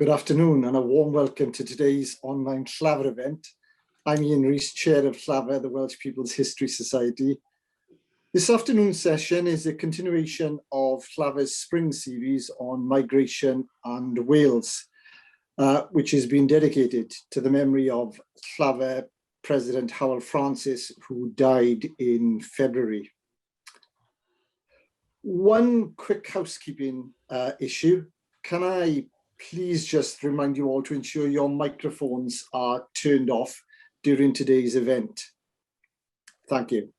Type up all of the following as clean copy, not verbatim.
Good afternoon and a warm welcome to today's online Llafur event. I'm Ian Rees, Chair of Llafur, the Welsh People's History Society. This afternoon's session is a continuation of Llafur's Spring Series on migration and Wales, which has been dedicated to the memory of Llafur President Hywel Francis, who died in February. One quick housekeeping issue. Can I please just remind you all to ensure your microphones are turned off during today's event. Thank you.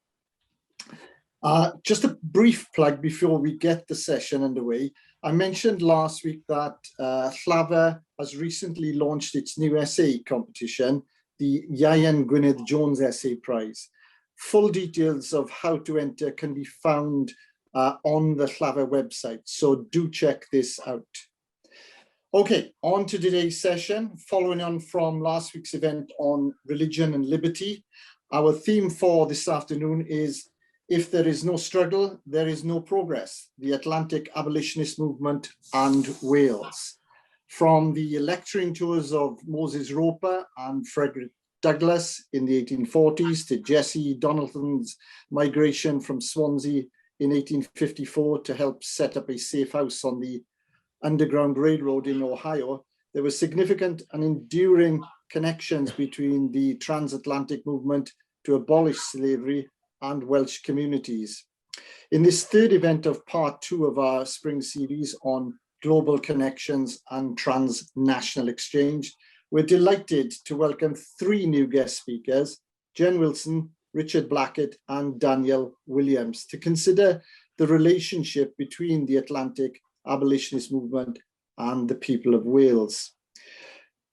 Just a brief plug before we get the session underway. I mentioned last week that Llafur has recently launched its new essay competition, the Ieuan Gwynedd Jones Essay Prize. Full details of how to enter can be found on the Llafur website, so do check this out. Okay, on to today's session. Following on from last week's event on religion and liberty, our theme for this afternoon is "If there is no struggle, there is no progress, the Atlantic Abolitionist Movement and Wales." From the lecturing tours of Moses Roper and Frederick Douglass in the 1840s to Jessie Donaldson's migration from Swansea in 1854 to help set up a safe house on the Underground Railroad in Ohio, there were significant and enduring connections between the Transatlantic movement to abolish slavery and Welsh communities. In this third event of part 2 of our spring series on global connections and transnational exchange, we're delighted to welcome 3 new guest speakers, Jen Wilson, Richard Blackett, and Daniel Williams, to consider the relationship between the Atlantic Abolitionist Movement and the people of Wales.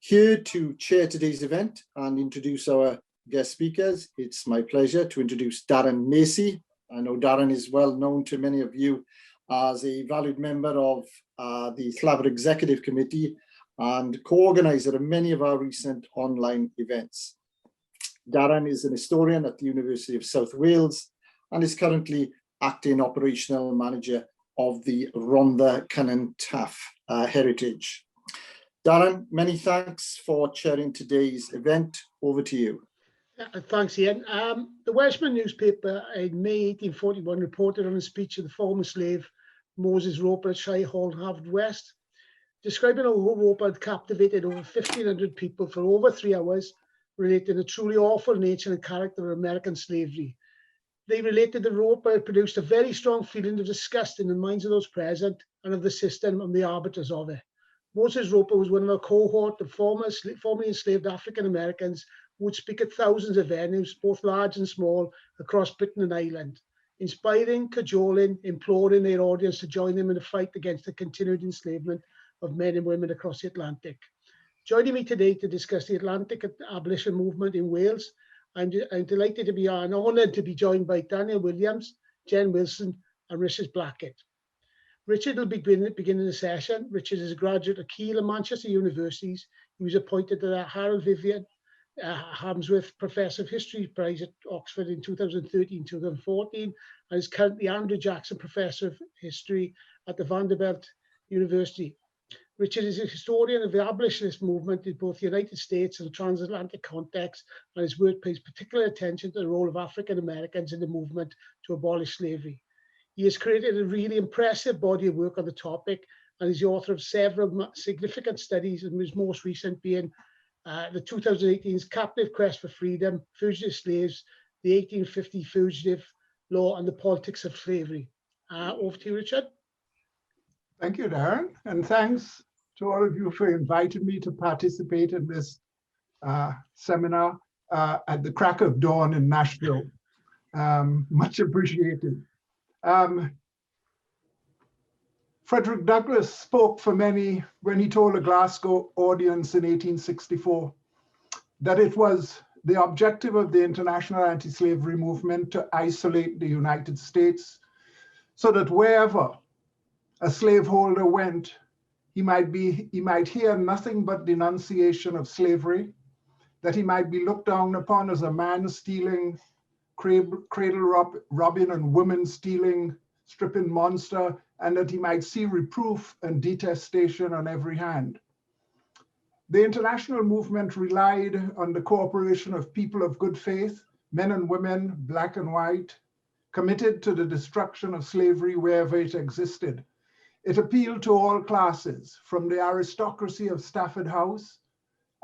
Here to chair today's event and introduce our guest speakers, it's my pleasure to introduce Darren Macy. I know Darren is well known to many of you as a valued member of the Llafur Executive Committee and co-organizer of many of our recent online events. Darren is an historian at the University of South Wales and is currently acting operational manager of the Rhondda Cynon Taf Heritage. Darren, many thanks for chairing today's event. Over to you. Thanks, Ian. The Welshman newspaper in May 1841 reported on a speech of the former slave Moses Roper at Shire Hall, Haverfordwest, describing how Roper had captivated over 1,500 people for over 3 hours, relating the truly awful nature and character of American slavery. They related that Roper had produced a very strong feeling of disgust in the minds of those present and of the system and the arbiters of it. Moses Roper was one of a cohort of formerly enslaved African Americans who would speak at thousands of venues, both large and small, across Britain and Ireland, inspiring, cajoling, imploring their audience to join them in the fight against the continued enslavement of men and women across the Atlantic. Joining me today to discuss the Atlantic Abolition Movement in Wales, I'm delighted to be and honoured to be joined by Daniel Williams, Jen Wilson, and Richard Blackett. Richard will begin the session. Richard is a graduate of Keele and Manchester Universities. He was appointed to the Harold Vivian Harmsworth Professor of History Prize at Oxford in 2013-2014, and is currently Andrew Jackson Professor of History at the Vanderbilt University. Richard is a historian of the abolitionist movement in both the United States and the transatlantic context, and his work pays particular attention to the role of African Americans in the movement to abolish slavery. He has created a really impressive body of work on the topic and is the author of several significant studies, and his most recent being the 2018's Captive Quest for Freedom, Fugitive Slaves, the 1850 Fugitive Law and the Politics of Slavery. Over to you, Richard. Thank you, Darren, and thanks to all of you for inviting me to participate in this seminar at the crack of dawn in Nashville. Much appreciated. Frederick Douglass spoke for many when he told a Glasgow audience in 1864 that it was the objective of the international anti-slavery movement to isolate the United States so that wherever a slaveholder went, he might hear nothing but denunciation of slavery, that he might be looked down upon as a man stealing, cradle robbing, and woman stealing, stripping monster, and that he might see reproof and detestation on every hand. The international movement relied on the cooperation of people of good faith, men and women, black and white, committed to the destruction of slavery wherever it existed. It appealed to all classes, from the aristocracy of Stafford House,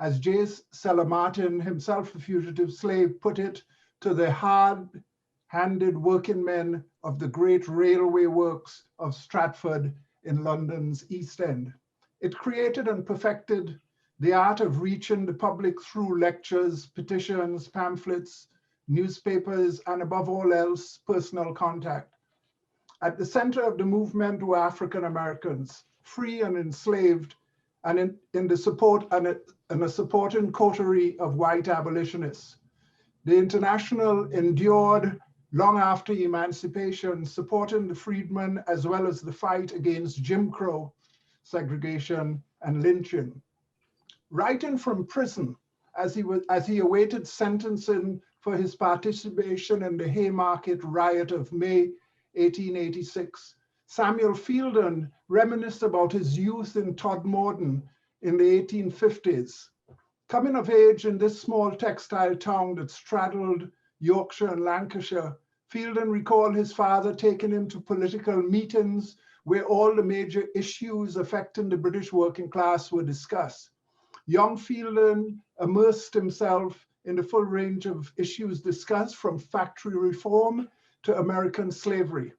as J. Seller Martin, himself a fugitive slave, put it, to the hard-handed working men of the great railway works of Stratford in London's East End. It created and perfected the art of reaching the public through lectures, petitions, pamphlets, newspapers, and above all else, personal contact. At the center of the movement were African Americans, free and enslaved, and in the support and a supporting coterie of white abolitionists. The International endured long after emancipation, supporting the freedmen as well as the fight against Jim Crow, segregation, and lynching. Writing from prison as he awaited sentencing for his participation in the Haymarket riot of May 1886, Samuel Fielden reminisced about his youth in Todmorden in the 1850s. Coming of age in this small textile town that straddled Yorkshire and Lancashire, Fielden recalled his father taking him to political meetings where all the major issues affecting the British working class were discussed. Young Fielden immersed himself in the full range of issues discussed, from factory reform to American slavery.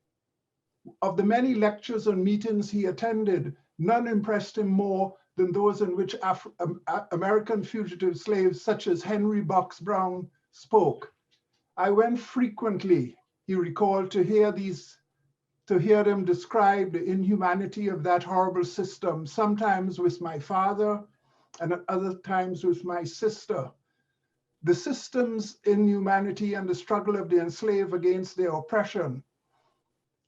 Of the many lectures and meetings he attended, none impressed him more than those in which American fugitive slaves such as Henry Box Brown spoke. I went frequently, he recalled, to hear them describe the inhumanity of that horrible system, sometimes with my father and at other times with my sister. The system's inhumanity and the struggle of the enslaved against their oppression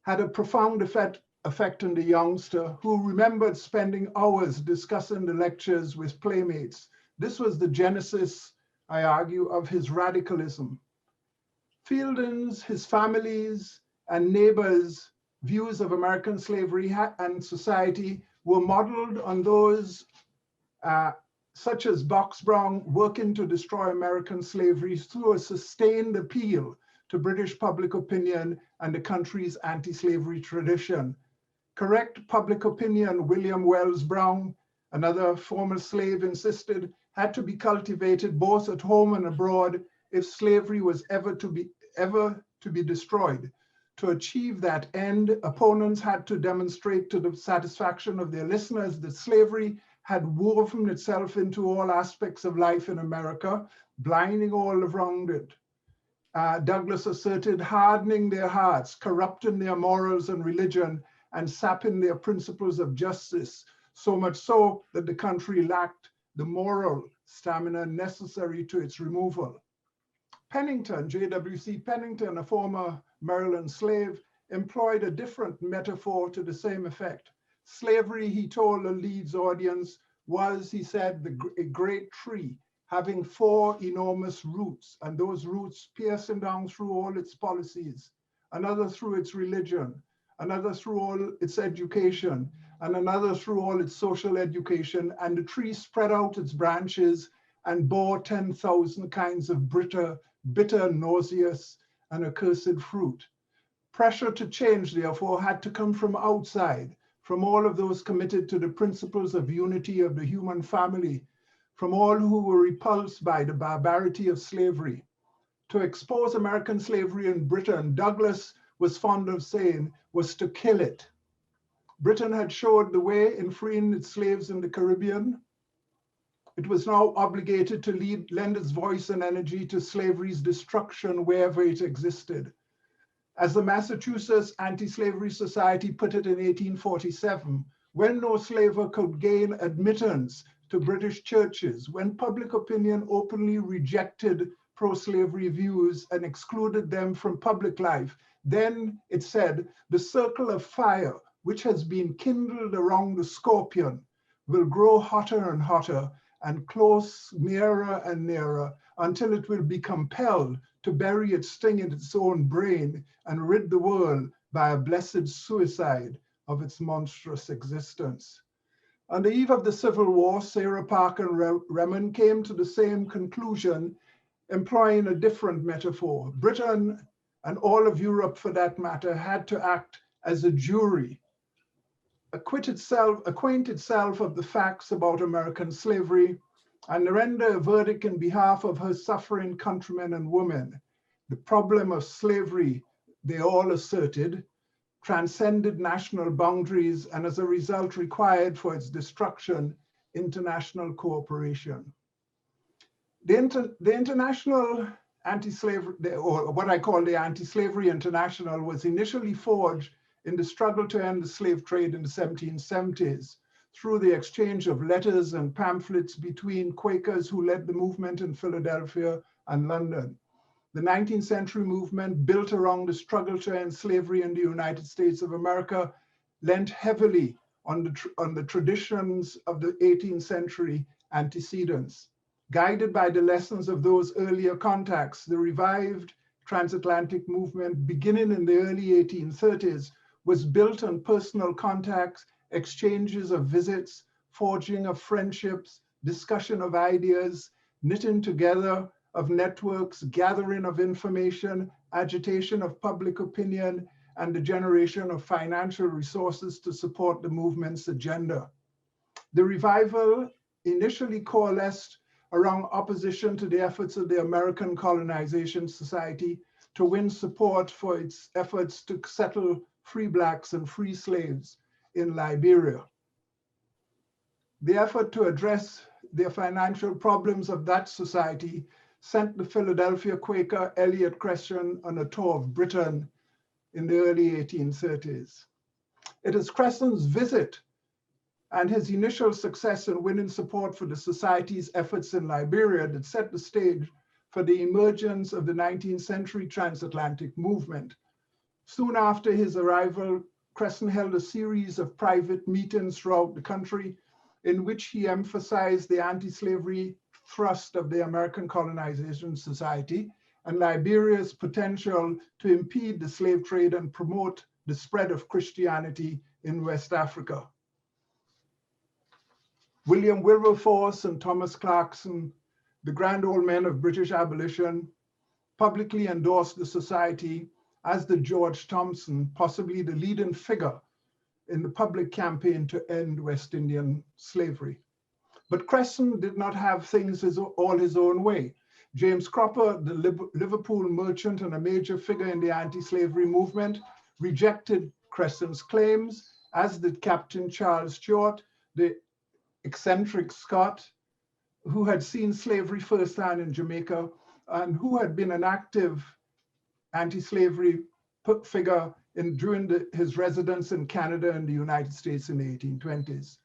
had a profound effect on the youngster, who remembered spending hours discussing the lectures with playmates. This was the genesis, I argue, of his radicalism. Fielden's, his family's, and neighbors' views of American slavery and society were modeled on those such as Box Brown working to destroy American slavery through a sustained appeal to British public opinion and the country's anti-slavery tradition. Correct public opinion, William Wells Brown, another former slave, insisted, had to be cultivated both at home and abroad if slavery was ever to be destroyed. To achieve that end, opponents had to demonstrate to the satisfaction of their listeners that slavery had woven itself into all aspects of life in America, blinding all around it. Douglass asserted, hardening their hearts, corrupting their morals and religion, and sapping their principles of justice, so much so that the country lacked the moral stamina necessary to its removal. Pennington, J.W.C. Pennington, a former Maryland slave, employed a different metaphor to the same effect. Slavery, he told a Leeds audience, was, he said, a great tree having 4 enormous roots, and those roots piercing down through all its policies, another through its religion, another through all its education, and another through all its social education, and the tree spread out its branches and bore 10,000 kinds of bitter, nauseous, and accursed fruit. Pressure to change, therefore, had to come from outside, from all of those committed to the principles of unity of the human family, from all who were repulsed by the barbarity of slavery. To expose American slavery in Britain, Douglass was fond of saying, was to kill it. Britain had showed the way in freeing its slaves in the Caribbean. It was now obligated to lend its voice and energy to slavery's destruction wherever it existed. As the Massachusetts Anti-Slavery Society put it in 1847, when no slaver could gain admittance to British churches, when public opinion openly rejected pro-slavery views and excluded them from public life, then, it said, the circle of fire which has been kindled around the scorpion will grow hotter and hotter and close nearer and nearer until it will be compelled to bury its sting in its own brain and rid the world by a blessed suicide of its monstrous existence. On the eve of the Civil War, Sarah Parker and Remond came to the same conclusion, employing a different metaphor. Britain, and all of Europe for that matter, had to act as a jury, acquaint itself of the facts about American slavery, and render a verdict in behalf of her suffering countrymen and women. The problem of slavery, they all asserted, transcended national boundaries and as a result required for its destruction international cooperation. The International Anti-Slavery, or what I call the Anti-Slavery International, was initially forged in the struggle to end the slave trade in the 1770s through the exchange of letters and pamphlets between Quakers who led the movement in Philadelphia and London. The 19th century movement, built around the struggle to end slavery in the United States of America, lent heavily on the traditions of the 18th century antecedents. Guided by the lessons of those earlier contacts, the revived transatlantic movement, beginning in the early 1830s, was built on personal contacts, exchanges of visits, forging of friendships, discussion of ideas, knitting together of networks, gathering of information, agitation of public opinion, and the generation of financial resources to support the movement's agenda. The revival initially coalesced around opposition to the efforts of the American Colonization Society to win support for its efforts to settle free blacks and free slaves in Liberia. The effort to address the financial problems of that society sent the Philadelphia Quaker Elliot Cresson on a tour of Britain in the early 1830s. It is Cresson's visit and his initial success in winning support for the society's efforts in Liberia that set the stage for the emergence of the 19th century transatlantic movement. Soon after his arrival, Cresson held a series of private meetings throughout the country in which he emphasized the anti-slavery thrust of the American Colonization Society and Liberia's potential to impede the slave trade and promote the spread of Christianity in West Africa. William Wilberforce and Thomas Clarkson, the grand old men of British abolition, publicly endorsed the society, as did George Thompson, possibly the leading figure in the public campaign to end West Indian slavery. But Cresson did not have things all his own way. James Cropper, the Liverpool merchant and a major figure in the anti-slavery movement, rejected Cresson's claims, as did Captain Charles Stuart, the eccentric Scot, who had seen slavery firsthand in Jamaica and who had been an active anti-slavery figure during his residence in Canada and the United States in the 1820s.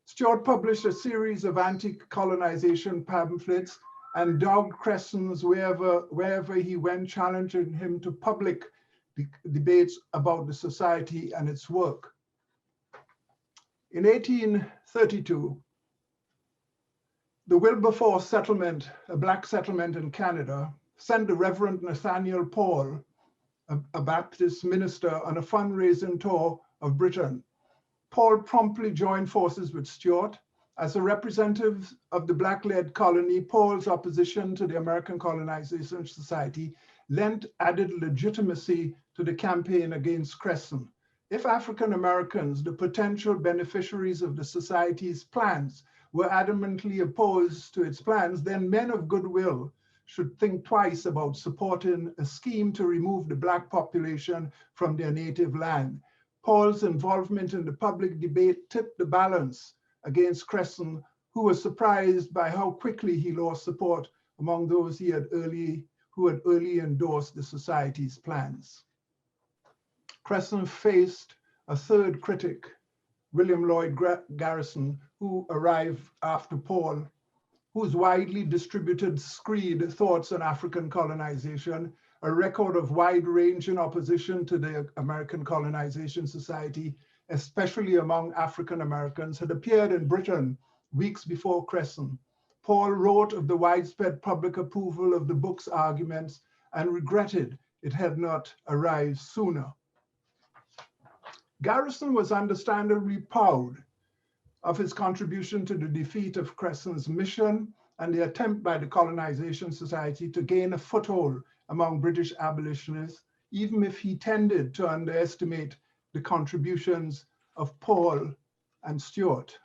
Stuart published a series of anti-colonization pamphlets and dogged Cresson's wherever he went, challenging him to public debates about the society and its work. In 1832, the Wilberforce settlement, a black settlement in Canada, sent the Reverend Nathaniel Paul, a Baptist minister, on a fundraising tour of Britain. Paul promptly joined forces with Stuart. As a representative of the black-led colony, Paul's opposition to the American Colonization Society lent added legitimacy to the campaign against Cresson. If African Americans, the potential beneficiaries of the society's plans, were adamantly opposed to its plans, then men of goodwill should think twice about supporting a scheme to remove the black population from their native land. Paul's involvement in the public debate tipped the balance against Cresson, who was surprised by how quickly he lost support among those who had early endorsed the society's plans. Cresson faced a third critic, William Lloyd Garrison, who arrived after Paul, whose widely distributed screed Thoughts on African Colonization, a record of wide-ranging opposition to the American Colonization Society, especially among African Americans, had appeared in Britain weeks before Cresson. Paul wrote of the widespread public approval of the book's arguments and regretted it had not arrived sooner. Garrison was understandably proud of his contribution to the defeat of Crescent's mission and the attempt by the Colonization Society to gain a foothold among British abolitionists, even if he tended to underestimate the contributions of Paul and Stuart.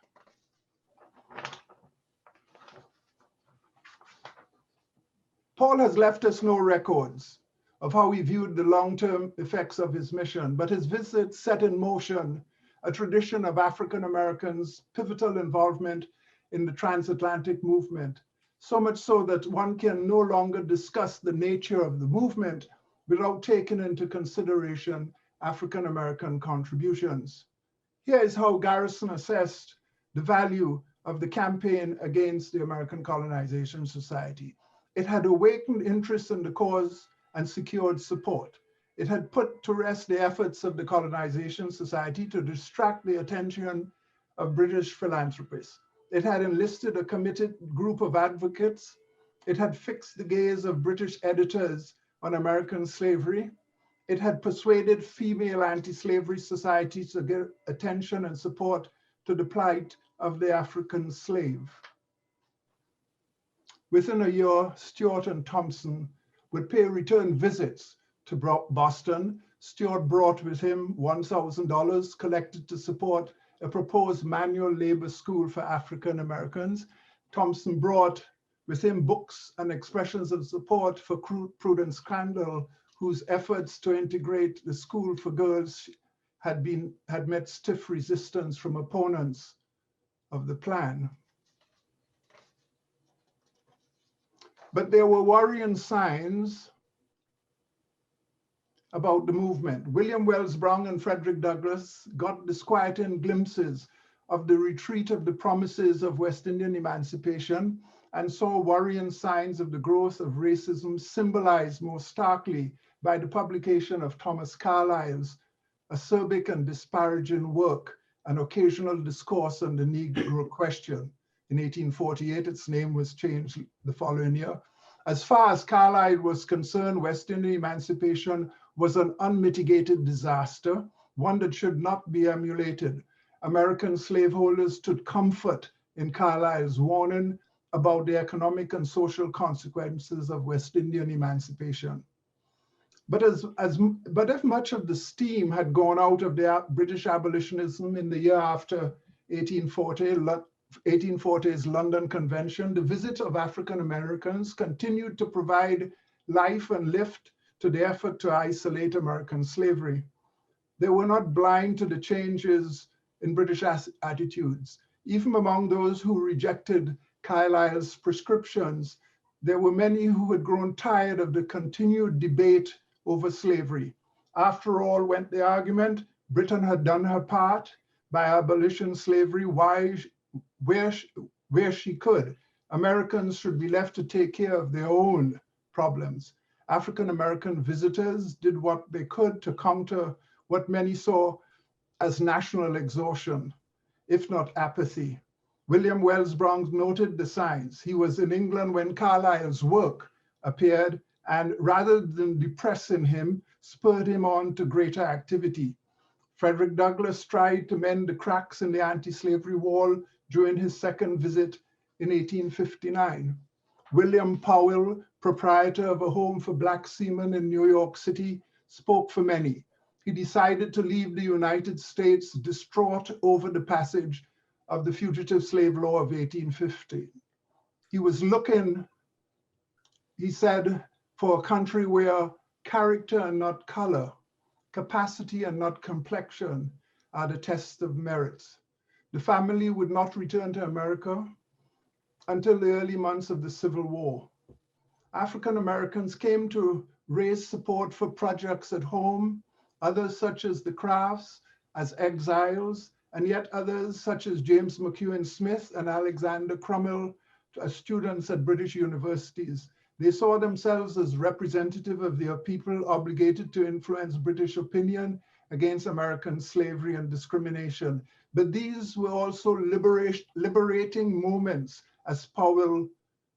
Paul has left us no records of how he viewed the long-term effects of his mission, but his visit set in motion a tradition of African Americans' pivotal involvement in the Transatlantic movement, so much so that one can no longer discuss the nature of the movement without taking into consideration African American contributions. Here is how Garrison assessed the value of the campaign against the American Colonization Society. It had awakened interest in the cause and secured support. It had put to rest the efforts of the Colonization Society to distract the attention of British philanthropists. It had enlisted a committed group of advocates. It had fixed the gaze of British editors on American slavery. It had persuaded female anti-slavery societies to give attention and support to the plight of the African slave. Within a year, Stuart and Thompson would pay return visits to Boston. Stuart brought with him $1,000 collected to support a proposed manual labor school for African Americans. Thompson brought with him books and expressions of support for Prudence Crandall, whose efforts to integrate the school for girls had met stiff resistance from opponents of the plan. But there were worrying signs about the movement. William Wells Brown and Frederick Douglass got disquieting glimpses of the retreat of the promises of West Indian emancipation and saw worrying signs of the growth of racism, symbolized most starkly by the publication of Thomas Carlyle's acerbic and disparaging work, An Occasional Discourse on the Negro Question. In 1848, its name was changed the following year. As far as Carlyle was concerned, West Indian emancipation was an unmitigated disaster, one that should not be emulated. American slaveholders took comfort in Carlyle's warning about the economic and social consequences of West Indian emancipation. But if much of the steam had gone out of the British abolitionism in the year after 1840's London Convention, the visit of African Americans continued to provide life and lift to the effort to isolate American slavery. They were not blind to the changes in British attitudes. Even among those who rejected Carlyle's prescriptions, there were many who had grown tired of the continued debate over slavery. After all, went the argument, Britain had done her part by abolishing slavery where she could. Americans should be left to take care of their own problems. African American visitors did what they could to counter what many saw as national exhaustion, if not apathy. William Wells Brown noted the signs. He was in England when Carlyle's work appeared, and rather than depressing him, spurred him on to greater activity. Frederick Douglass tried to mend the cracks in the anti-slavery wall during his second visit in 1859. William Powell, proprietor of a home for Black seamen in New York City, spoke for many. He decided to leave the United States distraught over the passage of the Fugitive Slave Law of 1850. He was looking, he said, for a country where character and not color, capacity and not complexion are the test of merits. The family would not return to America until the early months of the Civil War. African Americans came to raise support for projects at home, others such as the Crafts as exiles, and yet others such as James McEwen Smith and Alexander Crummell as students at British universities. They saw themselves as representative of their people obligated to influence British opinion against American slavery and discrimination. But these were also liberating moments, as Powell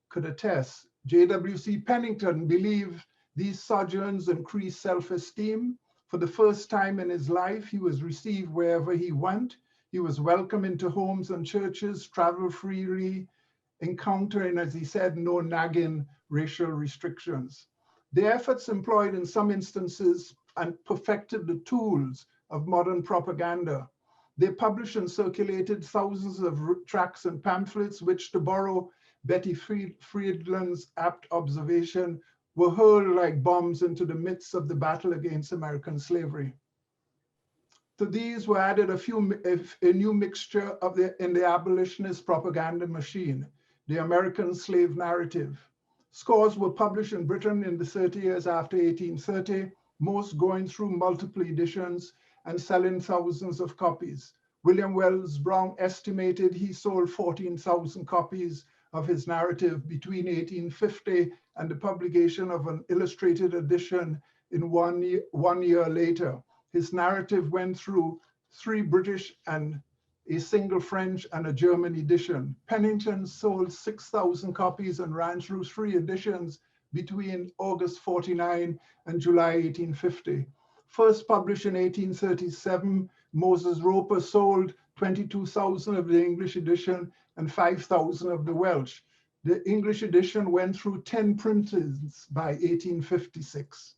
could attest. J.W.C. Pennington believed these sojourns increased self-esteem. For the first time in his life, he was received wherever he went. He was welcome into homes and churches, traveled freely, encountering, as he said, no nagging racial restrictions. The efforts employed in some instances and perfected the tools of modern propaganda. They published and circulated thousands of tracts and pamphlets, which, to borrow Betty Friedland's apt observation, were hurled like bombs into the midst of the battle against American slavery. To these were added a new mixture in the abolitionist propaganda machine, the American slave narrative. Scores were published in Britain in the 30 years after 1830, most going through multiple editions and selling thousands of copies. William Wells Brown estimated he sold 14,000 copies of his narrative between 1850 and the publication of an illustrated edition in one year later. His narrative went through 3 British and a single French and a German edition. Pennington sold 6,000 copies and ran through 3 editions between August 49 and July 1850. First published in 1837, Moses Roper sold 22,000 of the English edition and 5,000 of the Welsh. The English edition went through 10 printings by 1856.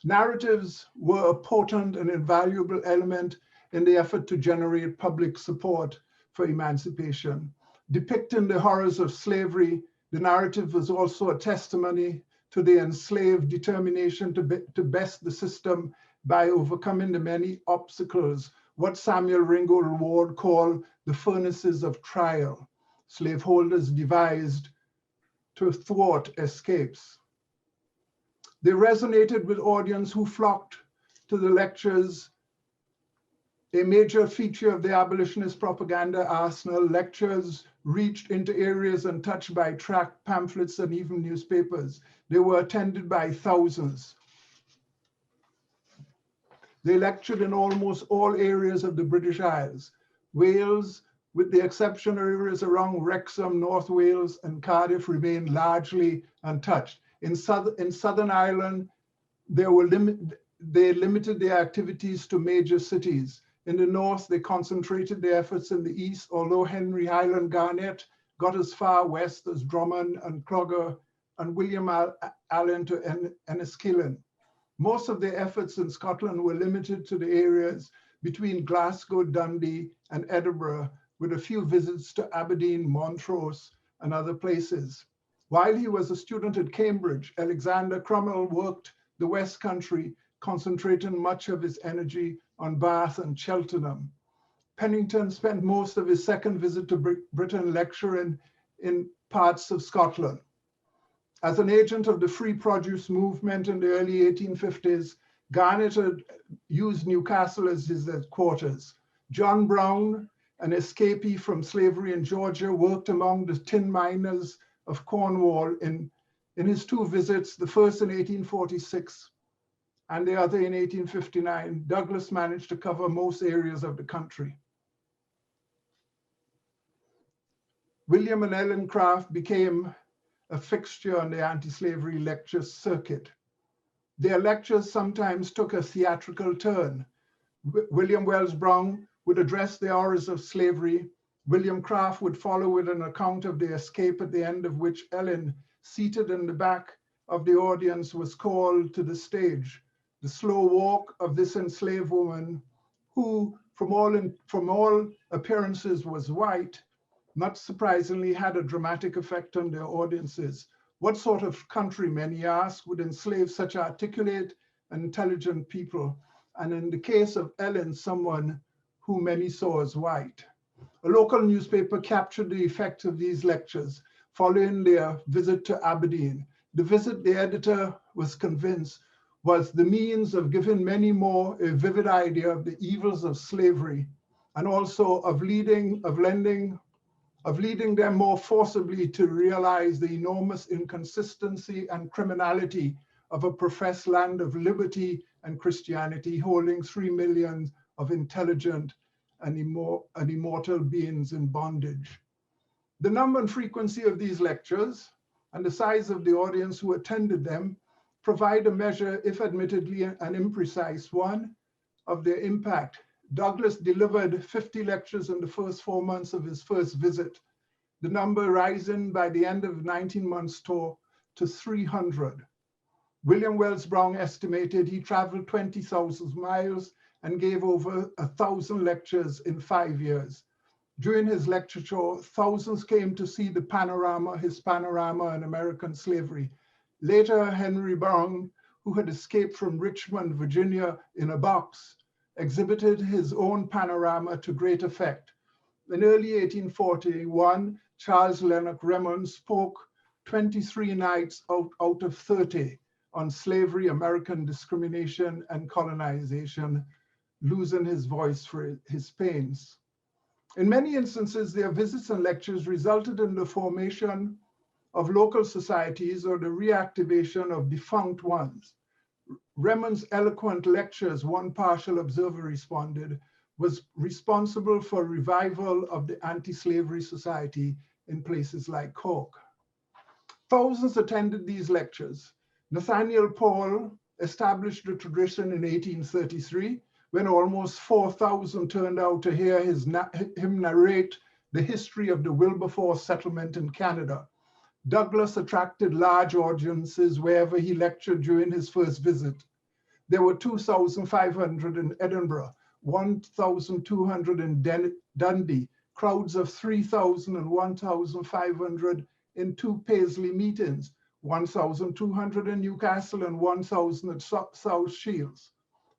Narratives were a potent and invaluable element in the effort to generate public support for emancipation. Depicting the horrors of slavery, the narrative was also a testimony to the enslaved determination to best the system by overcoming the many obstacles, what Samuel Ringgold Ward called the furnaces of trial slaveholders devised to thwart escapes. They resonated with audience who flocked to the lectures. A major feature of the abolitionist propaganda arsenal, lectures reached into areas untouched by tract, pamphlets, and even newspapers. They were attended by thousands. They lectured in almost all areas of the British Isles. Wales, with the exception of areas around Wrexham, North Wales, and Cardiff, remained largely untouched. In Southern Ireland, they limited their activities to major cities. In the north, they concentrated their efforts in the east, although Henry Highland Garnett got as far west as Drummond and Clogher and William Allen to Enniskillen. Most of their efforts in Scotland were limited to the areas between Glasgow, Dundee, and Edinburgh, with a few visits to Aberdeen, Montrose, and other places. While he was a student at Cambridge, Alexander Crummell worked the West Country, concentrating much of his energy on Bath and Cheltenham. Pennington spent most of his second visit to Britain lecturing in parts of Scotland. As an agent of the free produce movement in the early 1850s, Garnett had used Newcastle as his headquarters. John Brown, an escapee from slavery in Georgia, worked among the tin miners of Cornwall in his 2 visits, the first in 1846 and the other in 1859. Douglass managed to cover most areas of the country. William and Ellen Craft became a fixture on the anti-slavery lecture circuit. Their lectures sometimes took a theatrical turn. William Wells Brown would address the horrors of slavery. William Craft would follow with an account of the escape, at the end of which Ellen, seated in the back of the audience, was called to the stage. The slow walk of this enslaved woman, who from all appearances was white, not surprisingly had a dramatic effect on their audiences. What sort of country, many asked, would enslave such articulate and intelligent people? And in the case of Ellen, someone who many saw as white. A local newspaper captured the effect of these lectures following their visit to Aberdeen. The visit, the editor was convinced, was the means of giving many more a vivid idea of the evils of slavery, and also of leading them more forcibly to realize the enormous inconsistency and criminality of a professed land of liberty and Christianity, holding 3 million of intelligent and immortal beings in bondage. The number and frequency of these lectures and the size of the audience who attended them provide a measure, if admittedly an imprecise one, of their impact. Douglass delivered 50 lectures in the first 4 months of his first visit, the number rising by the end of 19 months' tour to 300. William Wells Brown estimated he traveled 20,000 miles and gave over 1,000 lectures in 5 years. During his lecture tour, thousands came to see his panorama on American slavery. Later, Henry Brown, who had escaped from Richmond, Virginia in a box, exhibited his own panorama to great effect. In early 1841, Charles Lennox Remond spoke 23 nights out of 30 on slavery, American discrimination, and colonization, losing his voice for his pains. In many instances, their visits and lectures resulted in the formation of local societies or the reactivation of defunct ones. Remond's eloquent lectures, one partial observer responded, was responsible for revival of the anti-slavery society in places like Cork. Thousands attended these lectures. Nathaniel Paul established the tradition in 1833 when almost 4,000 turned out to hear him narrate the history of the Wilberforce settlement in Canada. Douglass attracted large audiences wherever he lectured during his first visit. There were 2,500 in Edinburgh, 1,200 in Dundee, crowds of 3,000 and 1,500 in 2 Paisley meetings, 1,200 in Newcastle and 1,000 at South Shields.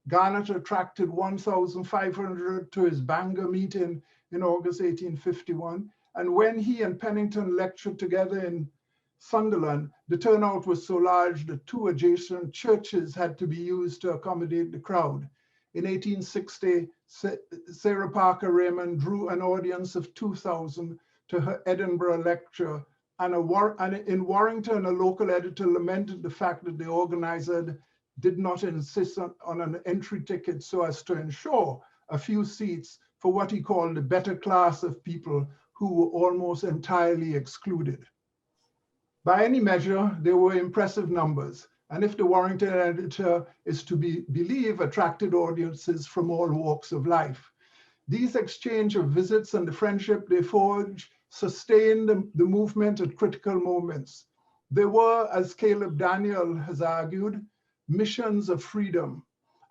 Garnet attracted 1,500 to his Bangor meeting in August 1851, and when he and Pennington lectured together in Sunderland, the turnout was so large that 2 adjacent churches had to be used to accommodate the crowd. In 1860, Sarah Parker Raymond drew an audience of 2,000 to her Edinburgh lecture, and in Warrington, a local editor lamented the fact that the organizer did not insist on an entry ticket so as to ensure a few seats for what he called the better class of people who were almost entirely excluded. By any measure, there were impressive numbers, and if the Warrington editor is to be believed, attracted audiences from all walks of life. These exchange of visits and the friendship they forged sustained the movement at critical moments. They were, as Caleb Daniel has argued, missions of freedom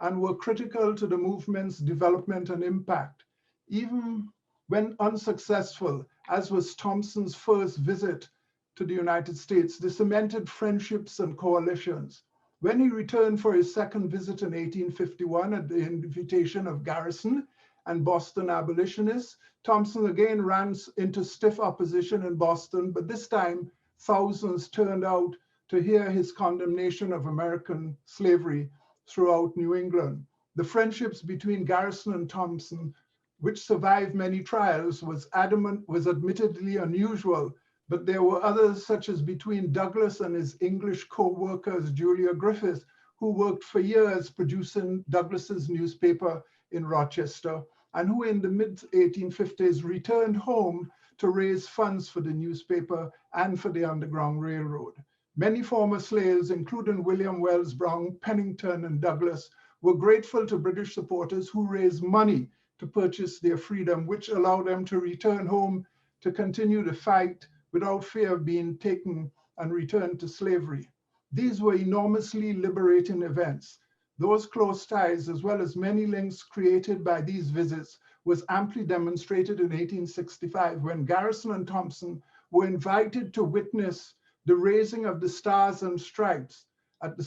and were critical to the movement's development and impact. Even when unsuccessful, as was Thompson's first visit to the United States, they cemented friendships and coalitions. When he returned for his second visit in 1851 at the invitation of Garrison and Boston abolitionists, Thompson again ran into stiff opposition in Boston, but this time thousands turned out to hear his condemnation of American slavery throughout New England. The friendships between Garrison and Thompson, which survived many trials, was admittedly unusual, but there were others, such as between Douglass and his English co-workers, Julia Griffith, who worked for years producing Douglass's newspaper in Rochester, and who in the mid-1850s returned home to raise funds for the newspaper and for the Underground Railroad. Many former slaves, including William Wells Brown, Pennington, and Douglass, were grateful to British supporters who raised money to purchase their freedom, which allowed them to return home to continue the fight without fear of being taken and returned to slavery. These were enormously liberating events. Those close ties, as well as many links created by these visits, was amply demonstrated in 1865 when Garrison and Thompson were invited to witness the raising of the Stars and Stripes at the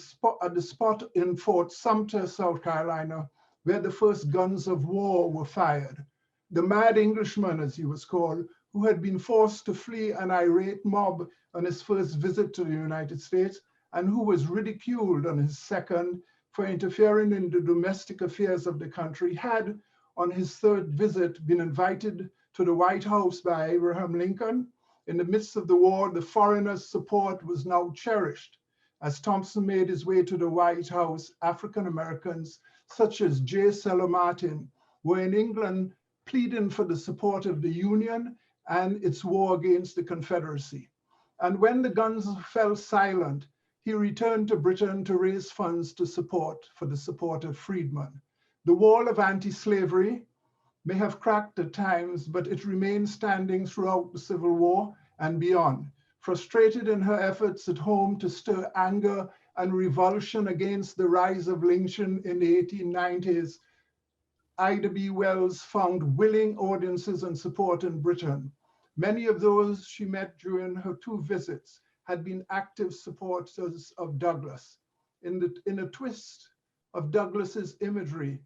spot in Fort Sumter, South Carolina, where the first guns of war were fired. The mad Englishman, as he was called, who had been forced to flee an irate mob on his first visit to the United States, and who was ridiculed on his second for interfering in the domestic affairs of the country, had, on his third visit, been invited to the White House by Abraham Lincoln. In the midst of the war, the foreigner's support was now cherished. As Thompson made his way to the White House, African Americans, such as J. Seller Martin, were in England pleading for the support of the Union and its war against the Confederacy. And when the guns fell silent, he returned to Britain to raise funds for the support of freedmen. The wall of anti-slavery may have cracked at times, but it remained standing throughout the Civil War and beyond. Frustrated in her efforts at home to stir anger and revulsion against the rise of lynching in the 1890s, Ida B. Wells found willing audiences and support in Britain. Many of those she met during her 2 visits had been active supporters of Douglass. In a twist of Douglass's imagery,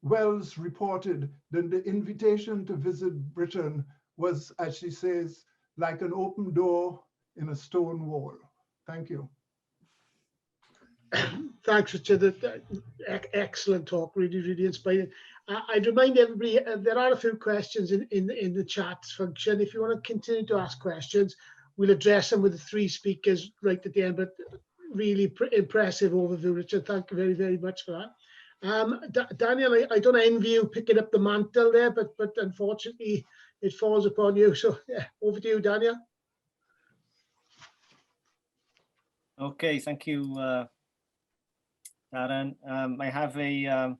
Wells reported that the invitation to visit Britain was, as she says, like an open door in a stone wall. Thank you. Thanks, Richard. Excellent talk, really, really inspiring. I'd remind everybody, there are a few questions in the chat function. If you want to continue to ask questions, we'll address them with the 3 speakers right at the end, but really impressive overview, Richard. Thank you very, very much for that. Daniel, I don't envy you picking up the mantle there, but unfortunately it falls upon you. So yeah, over to you, Daniel. Okay, thank you, Darren. I have a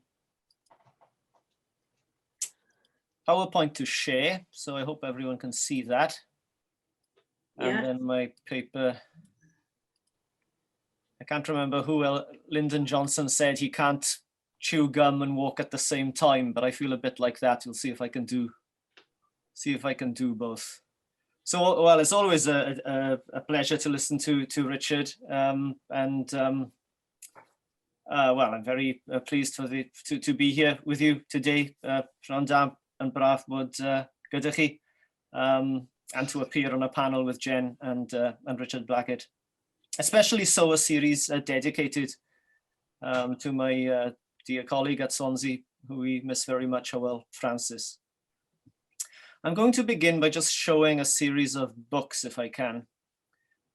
PowerPoint to share, so I hope everyone can see that. Yeah. And then my paper. I can't remember who Lyndon Johnson said he can't chew gum and walk at the same time, but I feel a bit like that. We'll see if I can do both. So, well, it's always a pleasure to listen to Richard, well, I'm very pleased to be here with you today, Rhondda and Braf bod gyda chi, and to appear on a panel with Jen and Richard Blackett, especially so a series dedicated to my dear colleague at Swansea, who we miss very much, Hywel Francis. I'm going to begin by just showing a series of books, if I can,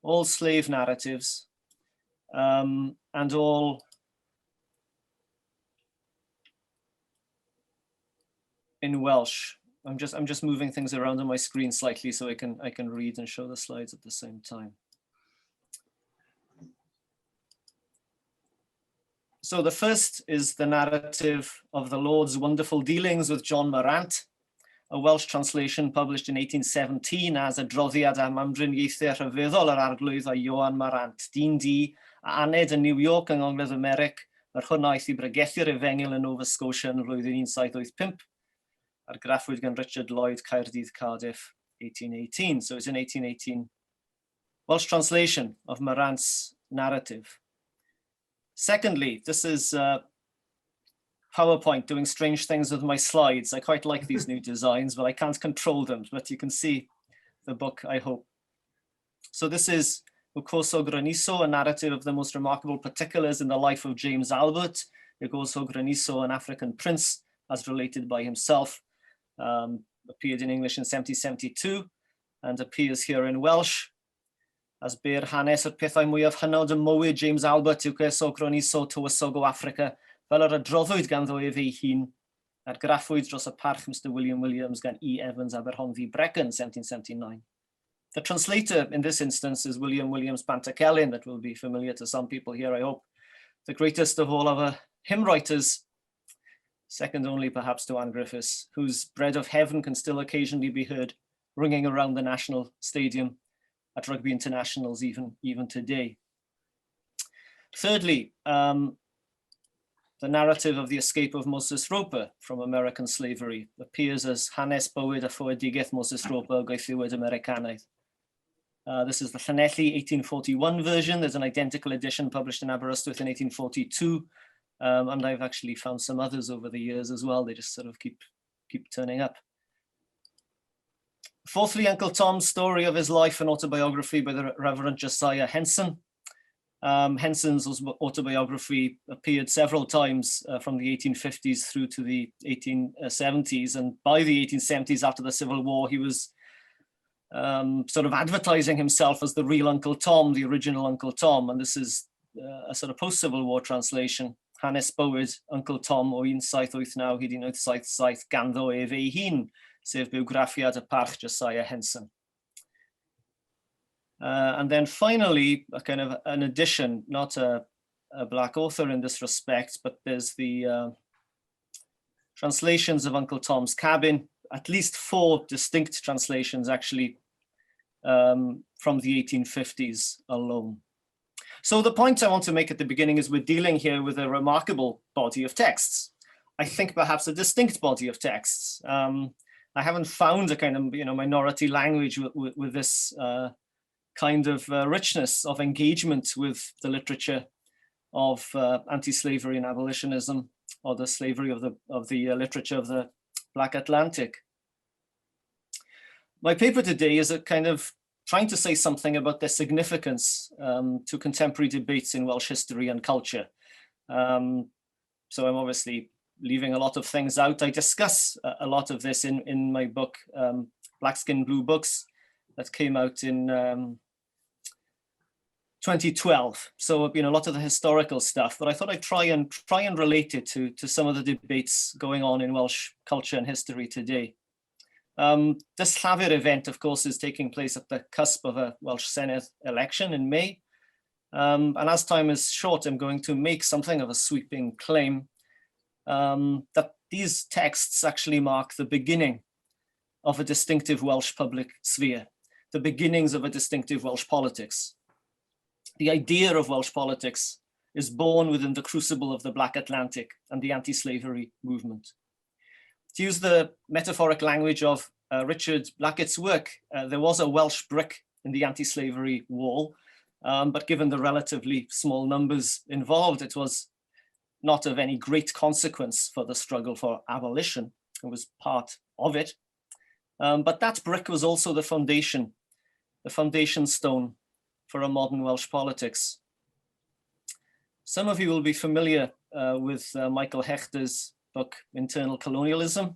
all slave narratives, and all in Welsh. I'm just moving things around on my screen slightly so I can read and show the slides at the same time. So the first is the narrative of the Lord's wonderful dealings with John Morant, a Welsh translation published in 1817 as Adroddiad am Amdriniaethau Rhyfeddol yr Arglwydd a Ioan Morant, dyn di a aned yn New York yng Ngogledd Americ, yr hwnnaeth I bregethu'r Efengil yn Nova Scotia yn flwyddyn 1785, argraffwyd gan Richard Lloyd, Caerdydd, Cardiff, 1818. So it's an 1818 Welsh translation of Morant's narrative. Secondly, this is PowerPoint doing strange things with my slides. I quite like these new designs, but I can't control them. But you can see the book, I hope. So this is Ukoso Graniso, a narrative of the most remarkable particulars in the life of James Albert. Ukoso Graniso, an African prince, as related by himself, appeared in English in 1772 and appears here in Welsh. As be'r hanes o'r pethau mwyaf hynod yn mywyd James Albert yw Ukoso Graniso tywysog o Africa, fel yr adroddwyd ganddo ef ei hun, argraffwyd dros y parch Mr. William Williams gan E. Evans Aberhonddu Brecon, 1779. The translator in this instance is William Williams Pantycelyn, that will be familiar to some people here, I hope. The greatest of all our hymn writers, second only perhaps to Anne Griffiths, whose Bread of Heaven can still occasionally be heard ringing around the National Stadium at rugby internationals even today. Thirdly, the narrative of the escape of Moses Roper from American slavery appears as Hanes Bywyd a Ffoedigaeth Moses Roper Gweithiwyd Americanaidd. This is the Llanelli 1841 version. There's an identical edition published in Aberystwyth in 1842, and I've actually found some others over the years as well. They just sort of keep turning up. Fourthly, Uncle Tom's story of his life and autobiography by the Reverend Josiah Henson. Henson's autobiography appeared several times from the 1850s through to the 1870s, and by the 1870s, after the Civil War, he was sort of advertising himself as the real Uncle Tom, the original Uncle Tom, and this is a sort of post-Civil War translation. Hanes Bywyd, Uncle Tom o 1789 hyd 1977 ganddo ef ei hun, sef biwgraffiad y parch Josiah Henson. And then finally, a kind of an addition, not a black author in this respect, but there's the translations of Uncle Tom's Cabin, at least 4 distinct translations actually from the 1850s alone. So the point I want to make at the beginning is we're dealing here with a remarkable body of texts. I think perhaps a distinct body of texts. I haven't found a kind of minority language with this kind of richness of engagement with the literature of anti-slavery and abolitionism, or the slavery of the literature of the Black Atlantic. My paper today is a kind of trying to say something about their significance to contemporary debates in Welsh history and culture. So I'm obviously leaving a lot of things out. I discuss a lot of this in my book, Black Skin, Blue Books, that came out in 2012. So a lot of the historical stuff, but I thought I'd try and relate it to some of the debates going on in Welsh culture and history today. This Llafur event, of course, is taking place at the cusp of a Welsh Senedd election in May. And as time is short, I'm going to make something of a sweeping claim that these texts actually mark the beginning of a distinctive Welsh public sphere, the beginnings of a distinctive Welsh politics. The idea of Welsh politics is born within the crucible of the Black Atlantic and the anti-slavery movement. To use the metaphoric language of Richard Blackett's work, there was a Welsh brick in the anti-slavery wall, but given the relatively small numbers involved, it was not of any great consequence for the struggle for abolition. It was part of it. But that brick was also the foundation stone for a modern Welsh politics. Some of you will be familiar with Michael Hechter's book, Internal Colonialism,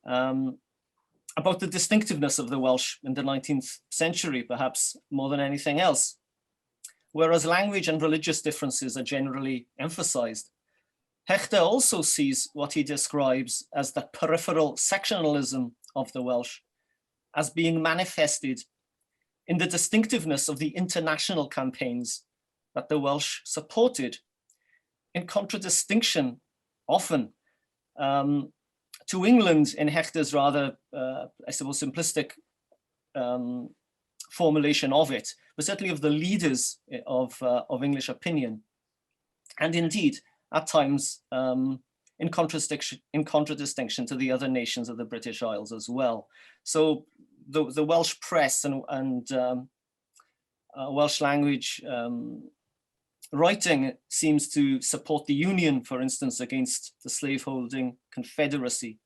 about the distinctiveness of the Welsh in the 19th century, perhaps more than anything else. Whereas language and religious differences are generally emphasized, Hechter also sees what he describes as the peripheral sectionalism of the Welsh as being manifested in the distinctiveness of the international campaigns that the Welsh supported, in contradistinction often to England in Hechter's rather, I suppose, simplistic formulation of it, but certainly of the leaders of English opinion. And indeed, at times, in contradistinction to the other nations of the British Isles as well. So the Welsh press and Welsh language writing seems to support the Union, for instance, against the slaveholding Confederacy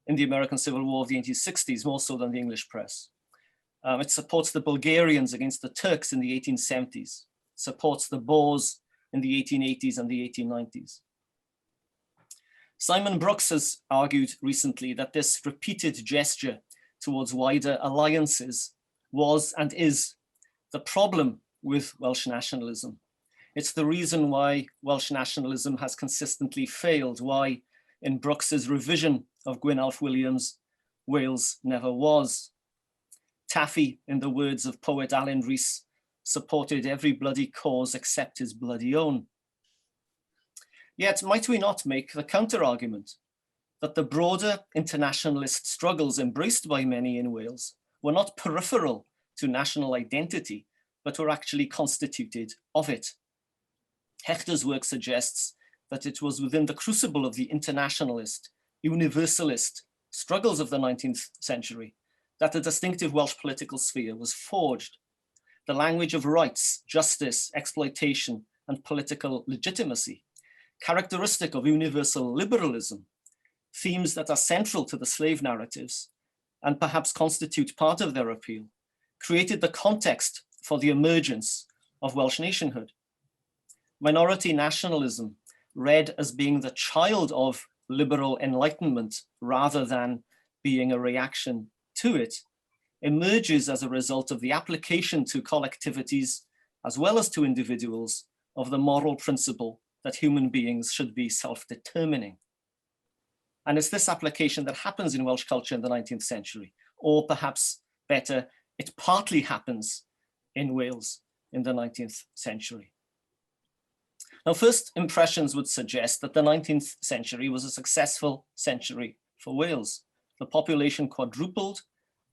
in the American Civil War of the 1860s, more so than the English press. It supports the Bulgarians against the Turks in the 1870s, supports the Boers in the 1880s and the 1890s. Simon Brooks has argued recently that this repeated gesture towards wider alliances was and is the problem with Welsh nationalism. It's the reason why Welsh nationalism has consistently failed, why in Brooks's revision of Gwynalf Williams, Wales never was. Taffy, in the words of poet Alun Rhys, supported every bloody cause except his bloody own. Yet might we not make the counter-argument that the broader internationalist struggles embraced by many in Wales were not peripheral to national identity, but were actually constituted of it. Hechter's work suggests that it was within the crucible of the internationalist, universalist struggles of the 19th century that the distinctive Welsh political sphere was forged. The language of rights, justice, exploitation, and political legitimacy, characteristic of universal liberalism, themes that are central to the slave narratives and perhaps constitute part of their appeal, created the context for the emergence of Welsh nationhood. Minority nationalism, read as being the child of liberal enlightenment rather than being a reaction to it, emerges as a result of the application to collectivities as well as to individuals of the moral principle that human beings should be self-determining. And it's this application that happens in Welsh culture in the 19th century, or perhaps better, it partly happens in Wales in the 19th century. Now, first impressions would suggest that the 19th century was a successful century for Wales. The population quadrupled,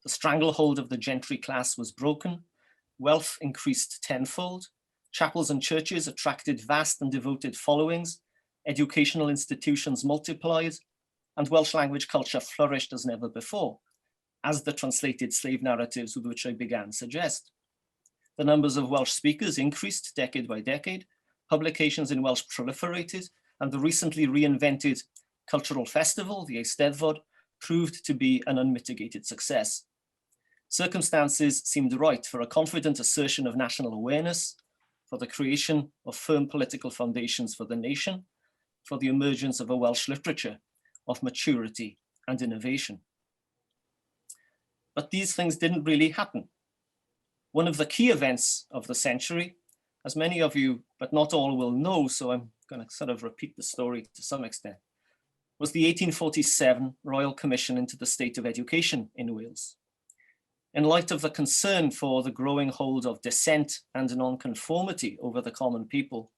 the stranglehold of the gentry class was broken, wealth increased tenfold, chapels and churches attracted vast and devoted followings, educational institutions multiplied, and Welsh language culture flourished as never before, as the translated slave narratives with which I began suggest. The numbers of Welsh speakers increased decade by decade, publications in Welsh proliferated, and the recently reinvented cultural festival, the Eisteddfod, proved to be an unmitigated success. Circumstances seemed right for a confident assertion of national awareness, for the creation of firm political foundations for the nation, for the emergence of a Welsh literature of maturity and innovation. But these things didn't really happen. One of the key events of the century, as many of you, but not all, will know, so I'm going to sort of repeat the story to some extent, was the 1847 Royal Commission into the State of Education in Wales. In light of the concern for the growing hold of dissent and nonconformity over the common people,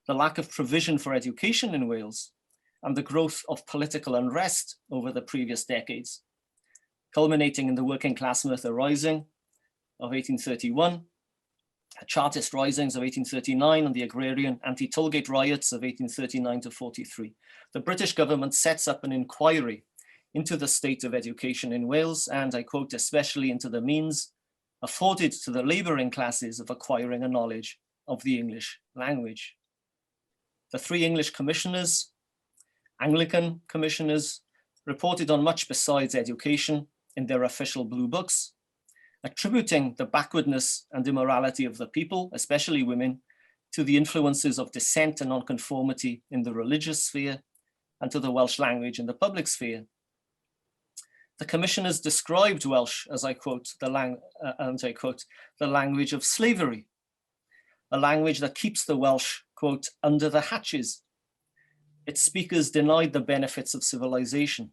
the lack of provision for education in Wales, and the growth of political unrest over the previous decades, culminating in the working class Merthyr Rising of 1831, Chartist risings of 1839, and the agrarian anti-Tollgate riots of 1839 to 43. The British government sets up an inquiry into the state of education in Wales, and I quote, especially into the means afforded to the labouring classes of acquiring a knowledge of the English language. The three English commissioners, Anglican commissioners, reported on much besides education in their official blue books, attributing the backwardness and immorality of the people, especially women, to the influences of dissent and nonconformity in the religious sphere and to the Welsh language in the public sphere. The commissioners described Welsh, as I quote, the language of slavery, a language that keeps the Welsh, quote, under the hatches. Its speakers denied the benefits of civilization.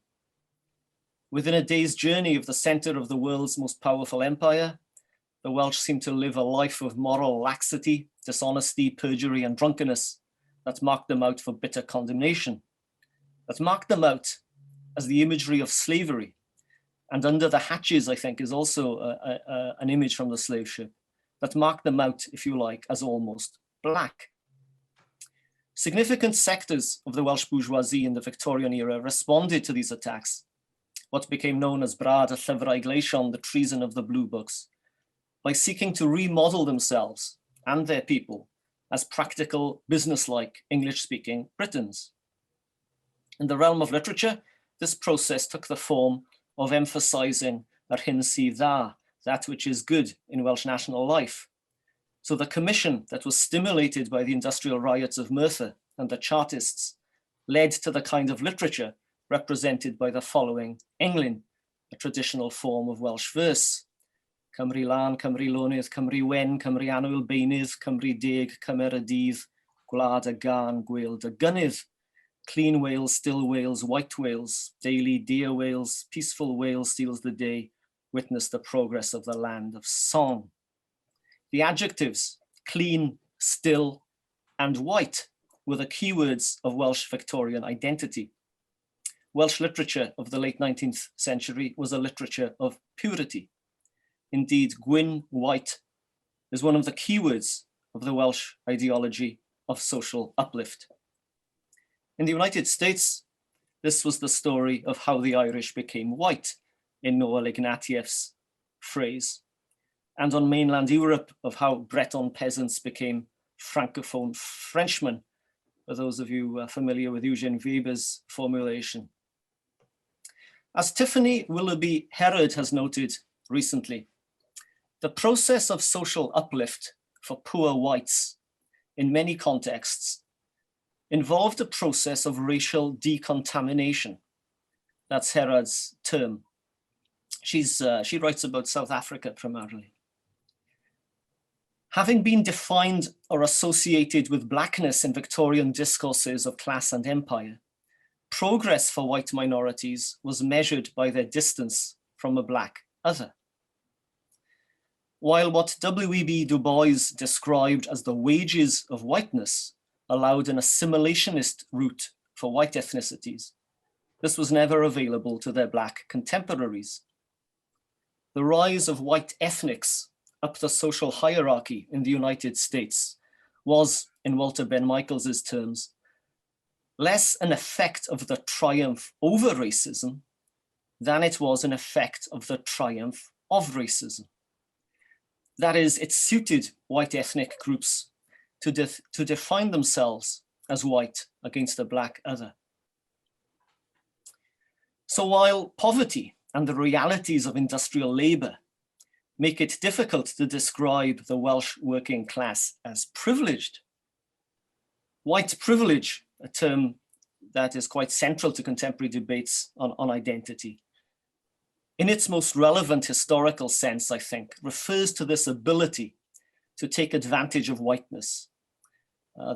Within a day's journey of the center of the world's most powerful empire, the Welsh seemed to live a life of moral laxity, dishonesty, perjury, and drunkenness that marked them out for bitter condemnation, that marked them out as the imagery of slavery. And under the hatches, I think, is also an image from the slave ship that marked them out, if you like, as almost black. Significant sectors of the Welsh bourgeoisie in the Victorian era responded to these attacks, what became known as Brad a Llyfrau Gleision, the treason of the Blue Books, by seeking to remodel themselves and their people as practical, businesslike, English-speaking Britons. In the realm of literature, this process took the form of emphasizing yr hyn sydd dda, that which is good in Welsh national life. So the commission that was stimulated by the industrial riots of Merthyr and the Chartists led to the kind of literature represented by the following englyn, a traditional form of Welsh verse. Cymru Lan, Cymru Lonydd, Cymru Wen, Cymru Annwyl Beunydd, Cymru Deg, Cymer y Dydd, Gwlad y Gan, Gwyl y Gynydd. Clean Wales, still Wales, white Wales, daily dear Wales, peaceful Wales steals the day, witness the progress of the land of song. The adjectives clean, still, and white were the keywords of Welsh Victorian identity. Welsh literature of the late 19th century was a literature of purity. Indeed, gwyn, white, is one of the keywords of the Welsh ideology of social uplift. In the United States, this was the story of how the Irish became white, in Noel Ignatieff's phrase, and on mainland Europe of how Breton peasants became Francophone Frenchmen, for those of you familiar with Eugene Weber's formulation. As Tiffany Willoughby Herod has noted recently, the process of social uplift for poor whites in many contexts involved a process of racial decontamination. That's Herod's term. She writes about South Africa primarily. Having been defined or associated with blackness in Victorian discourses of class and empire, progress for white minorities was measured by their distance from a black other. While what W.E.B. Du Bois described as the wages of whiteness allowed an assimilationist route for white ethnicities. This was never available to their black contemporaries. The rise of white ethnics up the social hierarchy in the United States was, in Walter Ben Michaels's terms, less an effect of the triumph over racism than it was an effect of the triumph of racism. That is, it suited white ethnic groups to define themselves as white against the black other. So while poverty and the realities of industrial labor make it difficult to describe the Welsh working class as privileged, white privilege, a term that is quite central to contemporary debates on identity, in its most relevant historical sense, I think, refers to this ability to take advantage of whiteness,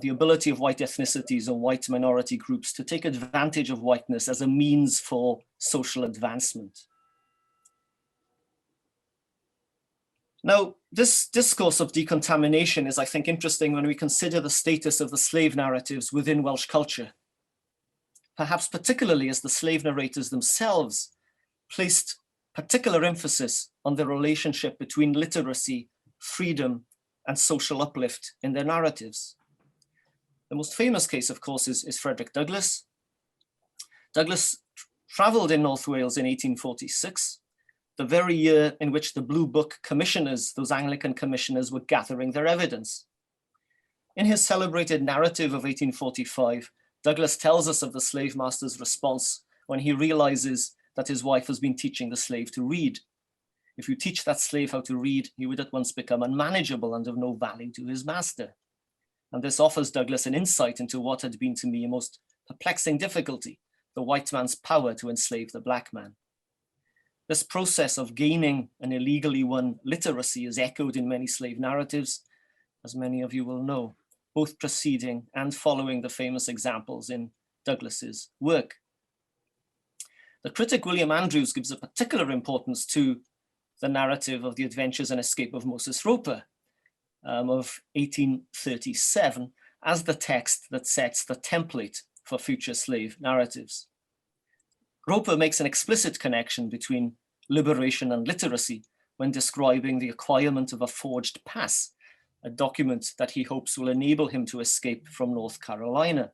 the ability of white ethnicities or white minority groups to take advantage of whiteness as a means for social advancement. Now, this discourse of decontamination is, I think, interesting when we consider the status of the slave narratives within Welsh culture, perhaps particularly as the slave narrators themselves placed particular emphasis on the relationship between literacy, freedom, and social uplift in their narratives. The most famous case, of course, is Frederick Douglass. Douglass traveled in North Wales in 1846, the very year in which the Blue Book commissioners, those Anglican commissioners, were gathering their evidence. In his celebrated narrative of 1845, Douglass tells us of the slave master's response when he realizes that his wife has been teaching the slave to read. If you teach that slave how to read, he would at once become unmanageable and of no value to his master. And this offers Douglass an insight into what had been to me a most perplexing difficulty, the white man's power to enslave the black man. This process of gaining an illegally won literacy is echoed in many slave narratives, as many of you will know, both preceding and following the famous examples in Douglass's work. The critic William Andrews gives a particular importance to the narrative of the adventures and escape of Moses Roper of 1837 as the text that sets the template for future slave narratives. Roper makes an explicit connection between liberation and literacy when describing the acquirement of a forged pass, a document that he hopes will enable him to escape from North Carolina.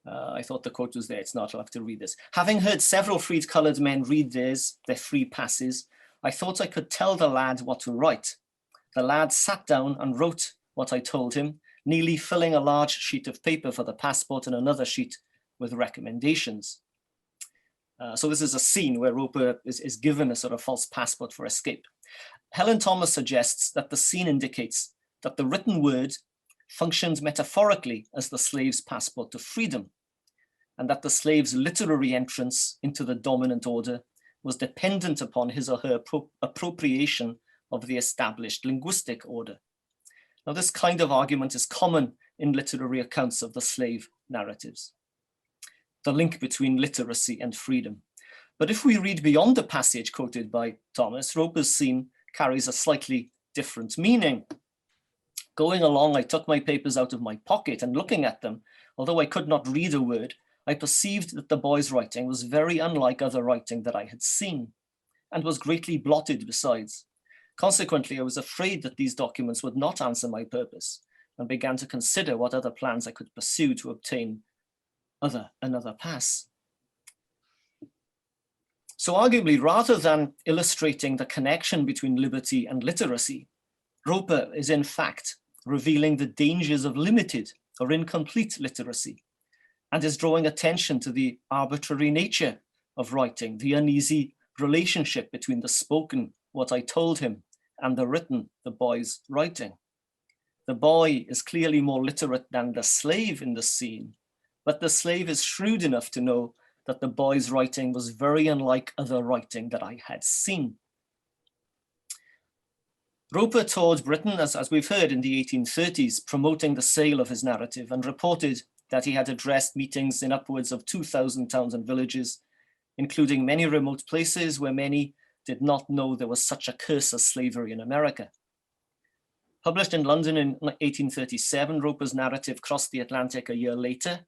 I thought the quote was there, it's not, I'll have to read this. Having heard several freed colored men read their free passes, I thought I could tell the lad what to write. The lad sat down and wrote what I told him, nearly filling a large sheet of paper for the passport and another sheet with recommendations. So this is a scene where Roper is given a sort of false passport for escape. Helen Thomas suggests that the scene indicates that the written word functioned metaphorically as the slave's passport to freedom, and that the slave's literary entrance into the dominant order was dependent upon his or her appropriation of the established linguistic order. Now, this kind of argument is common in literary accounts of the slave narratives, the link between literacy and freedom. But if we read beyond the passage quoted by Thomas, Roper's scene carries a slightly different meaning. Going along, I took my papers out of my pocket and looking at them, although I could not read a word, I perceived that the boy's writing was very unlike other writing that I had seen, and was greatly blotted besides. Consequently, I was afraid that these documents would not answer my purpose, and began to consider what other plans I could pursue to obtain another pass. So arguably, rather than illustrating the connection between liberty and literacy, Roper is in fact revealing the dangers of limited or incomplete literacy, and is drawing attention to the arbitrary nature of writing, the uneasy relationship between the spoken, what I told him, and the written, the boy's writing. The boy is clearly more literate than the slave in the scene, but the slave is shrewd enough to know that the boy's writing was very unlike other writing that I had seen. Roper toured Britain, as we've heard, in the 1830s, promoting the sale of his narrative, and reported that he had addressed meetings in upwards of 2,000 towns and villages, including many remote places where many did not know there was such a curse as slavery in America. Published in London in 1837, Roper's narrative crossed the Atlantic a year later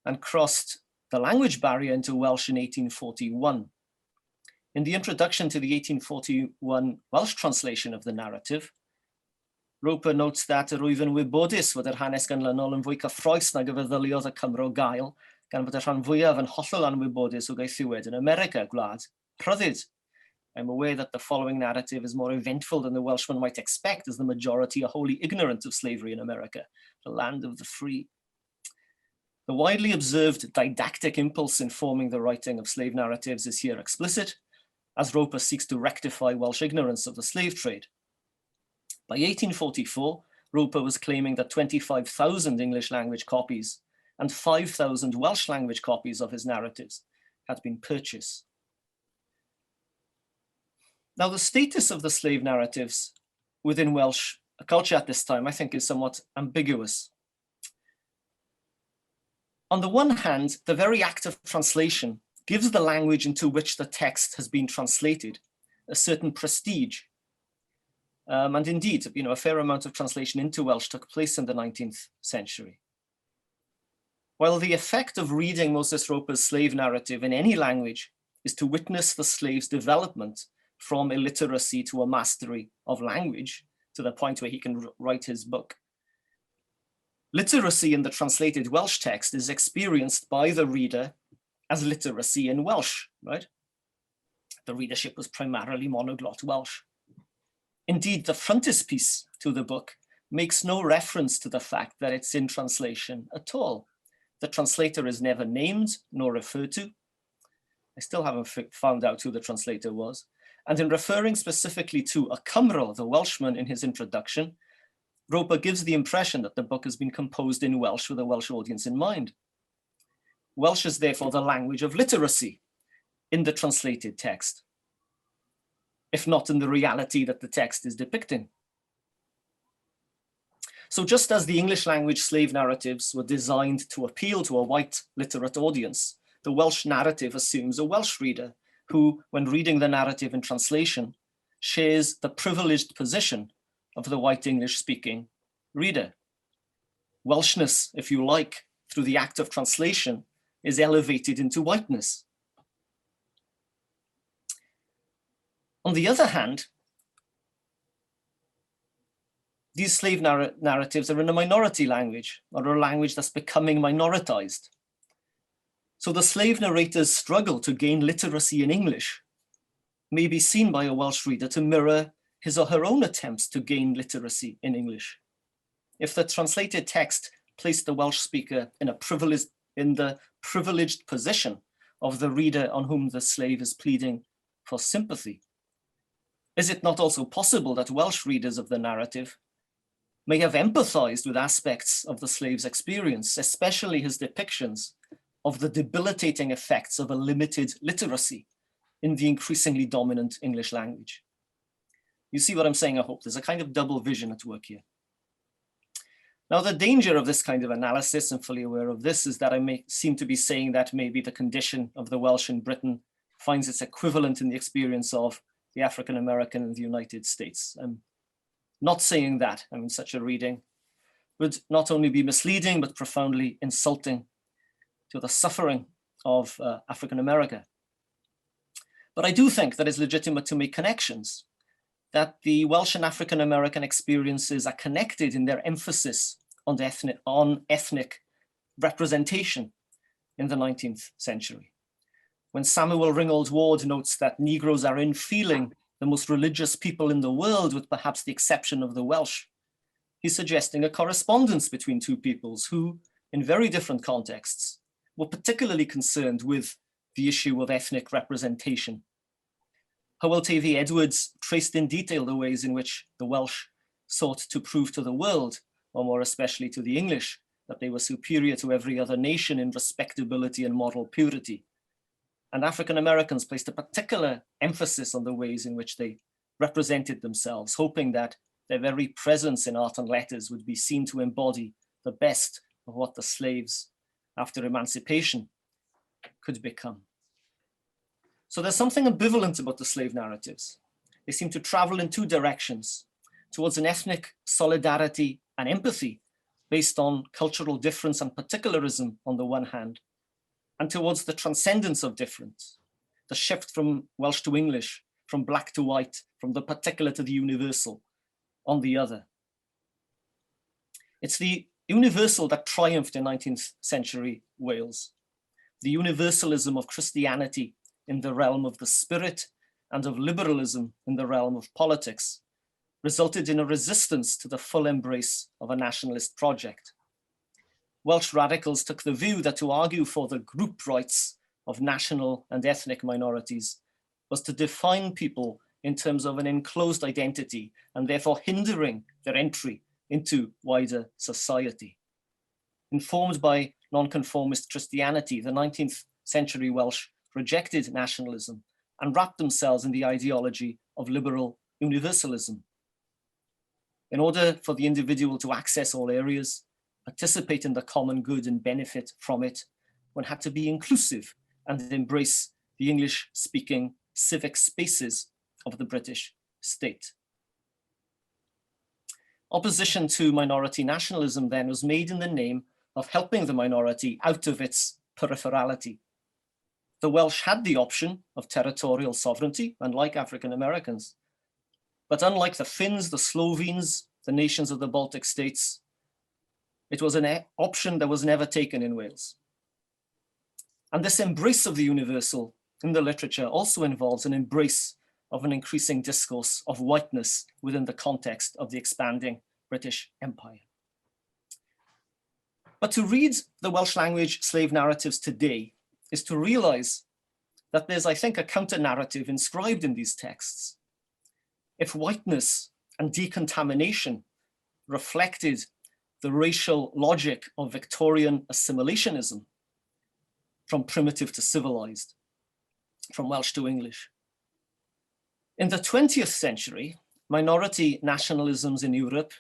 and crossed the language barrier into Welsh in 1841. In the introduction to the 1841 Welsh translation of the narrative, Roper notes that yr wyf yn wybodus fod yr hanes ganlynol yn fwy cyffrous nag y feddyliodd y Cymro gael, gan fod y rhan fwyaf yn hollol anwybodus o gaethiwed in America, gwlad rhyddid. I'm aware that the following narrative is more eventful than the Welshman might expect, as the majority are wholly ignorant of slavery in America, the land of the free. The widely observed didactic impulse informing the writing of slave narratives is here explicit, as Roper seeks to rectify Welsh ignorance of the slave trade. By 1844, Roper was claiming that 25,000 English language copies and 5,000 Welsh language copies of his narratives had been purchased. Now, the status of the slave narratives within Welsh culture at this time, I think, is somewhat ambiguous. On the one hand, the very act of translation gives the language into which the text has been translated a certain prestige. And indeed, a fair amount of translation into Welsh took place in the 19th century. While the effect of reading Moses Roper's slave narrative in any language is to witness the slave's development from illiteracy to a mastery of language, to the point where he can write his book, literacy in the translated Welsh text is experienced by the reader as literacy in Welsh, right? The readership was primarily monoglot Welsh. Indeed, the frontispiece to the book makes no reference to the fact that it's in translation at all. The translator is never named nor referred to. I still haven't found out who the translator was. And in referring specifically to a Cymro, the Welshman, in his introduction, Roper gives the impression that the book has been composed in Welsh with a Welsh audience in mind. Welsh is therefore the language of literacy in the translated text, if not in the reality that the text is depicting. So just as the English language slave narratives were designed to appeal to a white literate audience, the Welsh narrative assumes a Welsh reader who, when reading the narrative in translation, shares the privileged position of the white English-speaking reader. Welshness, if you like, through the act of translation, is elevated into whiteness. On the other hand, these slave narratives are in a minority language, or a language that's becoming minoritized. So the slave narrator's struggle to gain literacy in English may be seen by a Welsh reader to mirror his or her own attempts to gain literacy in English. If the translated text placed the Welsh speaker in the privileged position of the reader on whom the slave is pleading for sympathy, is it not also possible that Welsh readers of the narrative may have empathized with aspects of the slave's experience, especially his depictions of the debilitating effects of a limited literacy in the increasingly dominant English language? You see what I'm saying, I hope. There's a kind of double vision at work here. Now, the danger of this kind of analysis, I'm fully aware of this, is that I may seem to be saying that maybe the condition of the Welsh in Britain finds its equivalent in the experience of the African American in the United States. I'm not saying that. I mean, such a reading would not only be misleading, but profoundly insulting to the suffering of African America. But I do think that it's legitimate to make connections, that the Welsh and African American experiences are connected in their emphasis on ethnic representation in the 19th century. When Samuel Ringgold Ward notes that Negroes are in feeling the most religious people in the world, with perhaps the exception of the Welsh, he's suggesting a correspondence between two peoples who, in very different contexts, were particularly concerned with the issue of ethnic representation. Hywel Teifi Edwards traced in detail the ways in which the Welsh sought to prove to the world, or more especially to the English, that they were superior to every other nation in respectability and moral purity. And African Americans placed a particular emphasis on the ways in which they represented themselves, hoping that their very presence in art and letters would be seen to embody the best of what the slaves, after emancipation, could become. So there's something ambivalent about the slave narratives. They seem to travel in two directions. towards an ethnic solidarity and empathy based on cultural difference and particularism on the one hand, and towards the transcendence of difference, the shift from Welsh to English, from black to white, from the particular to the universal on the other. It's the universal that triumphed in 19th century Wales, the universalism of Christianity in the realm of the spirit and of liberalism in the realm of politics, resulted in a resistance to the full embrace of a nationalist project. Welsh radicals took the view that to argue for the group rights of national and ethnic minorities was to define people in terms of an enclosed identity and therefore hindering their entry into wider society. Informed by nonconformist Christianity, the 19th century Welsh rejected nationalism and wrapped themselves in the ideology of liberal universalism. In order for the individual to access all areas, participate in the common good and benefit from it, one had to be inclusive and embrace the English-speaking civic spaces of the British state. Opposition to minority nationalism then was made in the name of helping the minority out of its peripherality. The Welsh had the option of territorial sovereignty, unlike African Americans. But unlike the Finns, the Slovenes, the nations of the Baltic states, it was an option that was never taken in Wales. And this embrace of the universal in the literature also involves an embrace of an increasing discourse of whiteness within the context of the expanding British Empire. But to read the Welsh language slave narratives today is to realize that there's, I think, a counter-narrative inscribed in these texts. If whiteness and decontamination reflected the racial logic of Victorian assimilationism, from primitive to civilized, from Welsh to English. In the 20th century, minority nationalisms in Europe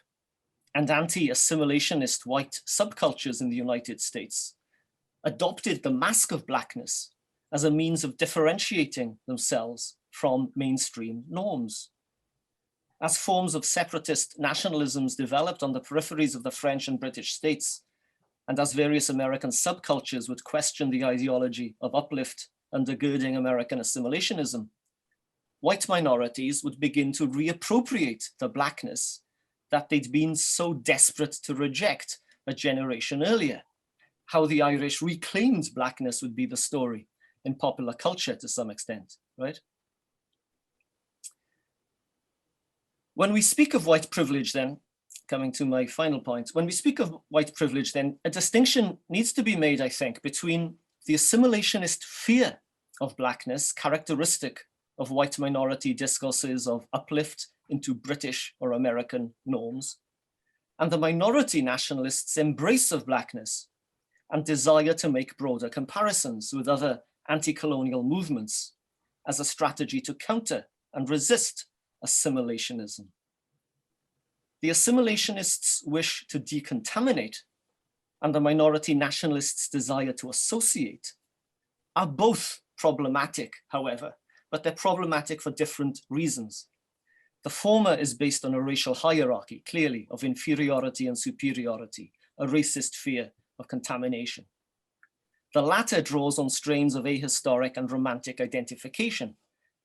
and anti-assimilationist white subcultures in the United States adopted the mask of blackness as a means of differentiating themselves from mainstream norms. As forms of separatist nationalisms developed on the peripheries of the French and British states, and as various American subcultures would question the ideology of uplift undergirding American assimilationism, white minorities would begin to reappropriate the blackness that they'd been so desperate to reject a generation earlier. How the Irish reclaimed blackness would be the story in popular culture to some extent, right? When we speak of white privilege then, coming to my final point, when we speak of white privilege then, a distinction needs to be made, I think, between the assimilationist fear of blackness, characteristic of white minority discourses of uplift into British or American norms, and the minority nationalists' embrace of blackness and desire to make broader comparisons with other anti-colonial movements as a strategy to counter and resist assimilationism. The assimilationists' wish to decontaminate and the minority nationalists' desire to associate are both problematic, however, but they're problematic for different reasons. The former is based on a racial hierarchy, clearly, of inferiority and superiority, a racist fear of contamination. The latter draws on strains of ahistoric and romantic identification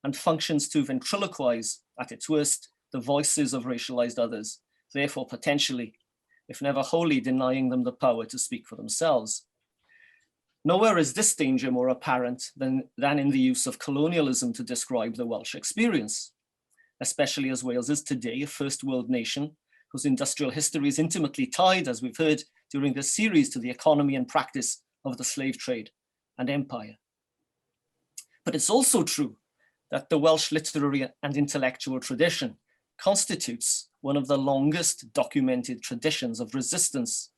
and functions to ventriloquize, at its worst, the voices of racialized others, therefore potentially, if never wholly, denying them the power to speak for themselves. Nowhere is this danger more apparent than in the use of colonialism to describe the Welsh experience, especially as Wales is today a first world nation whose industrial history is intimately tied, as we've heard during this series, to the economy and practice of the slave trade and empire. But it's also true that the Welsh literary and intellectual tradition constitutes one of the longest documented traditions of resistance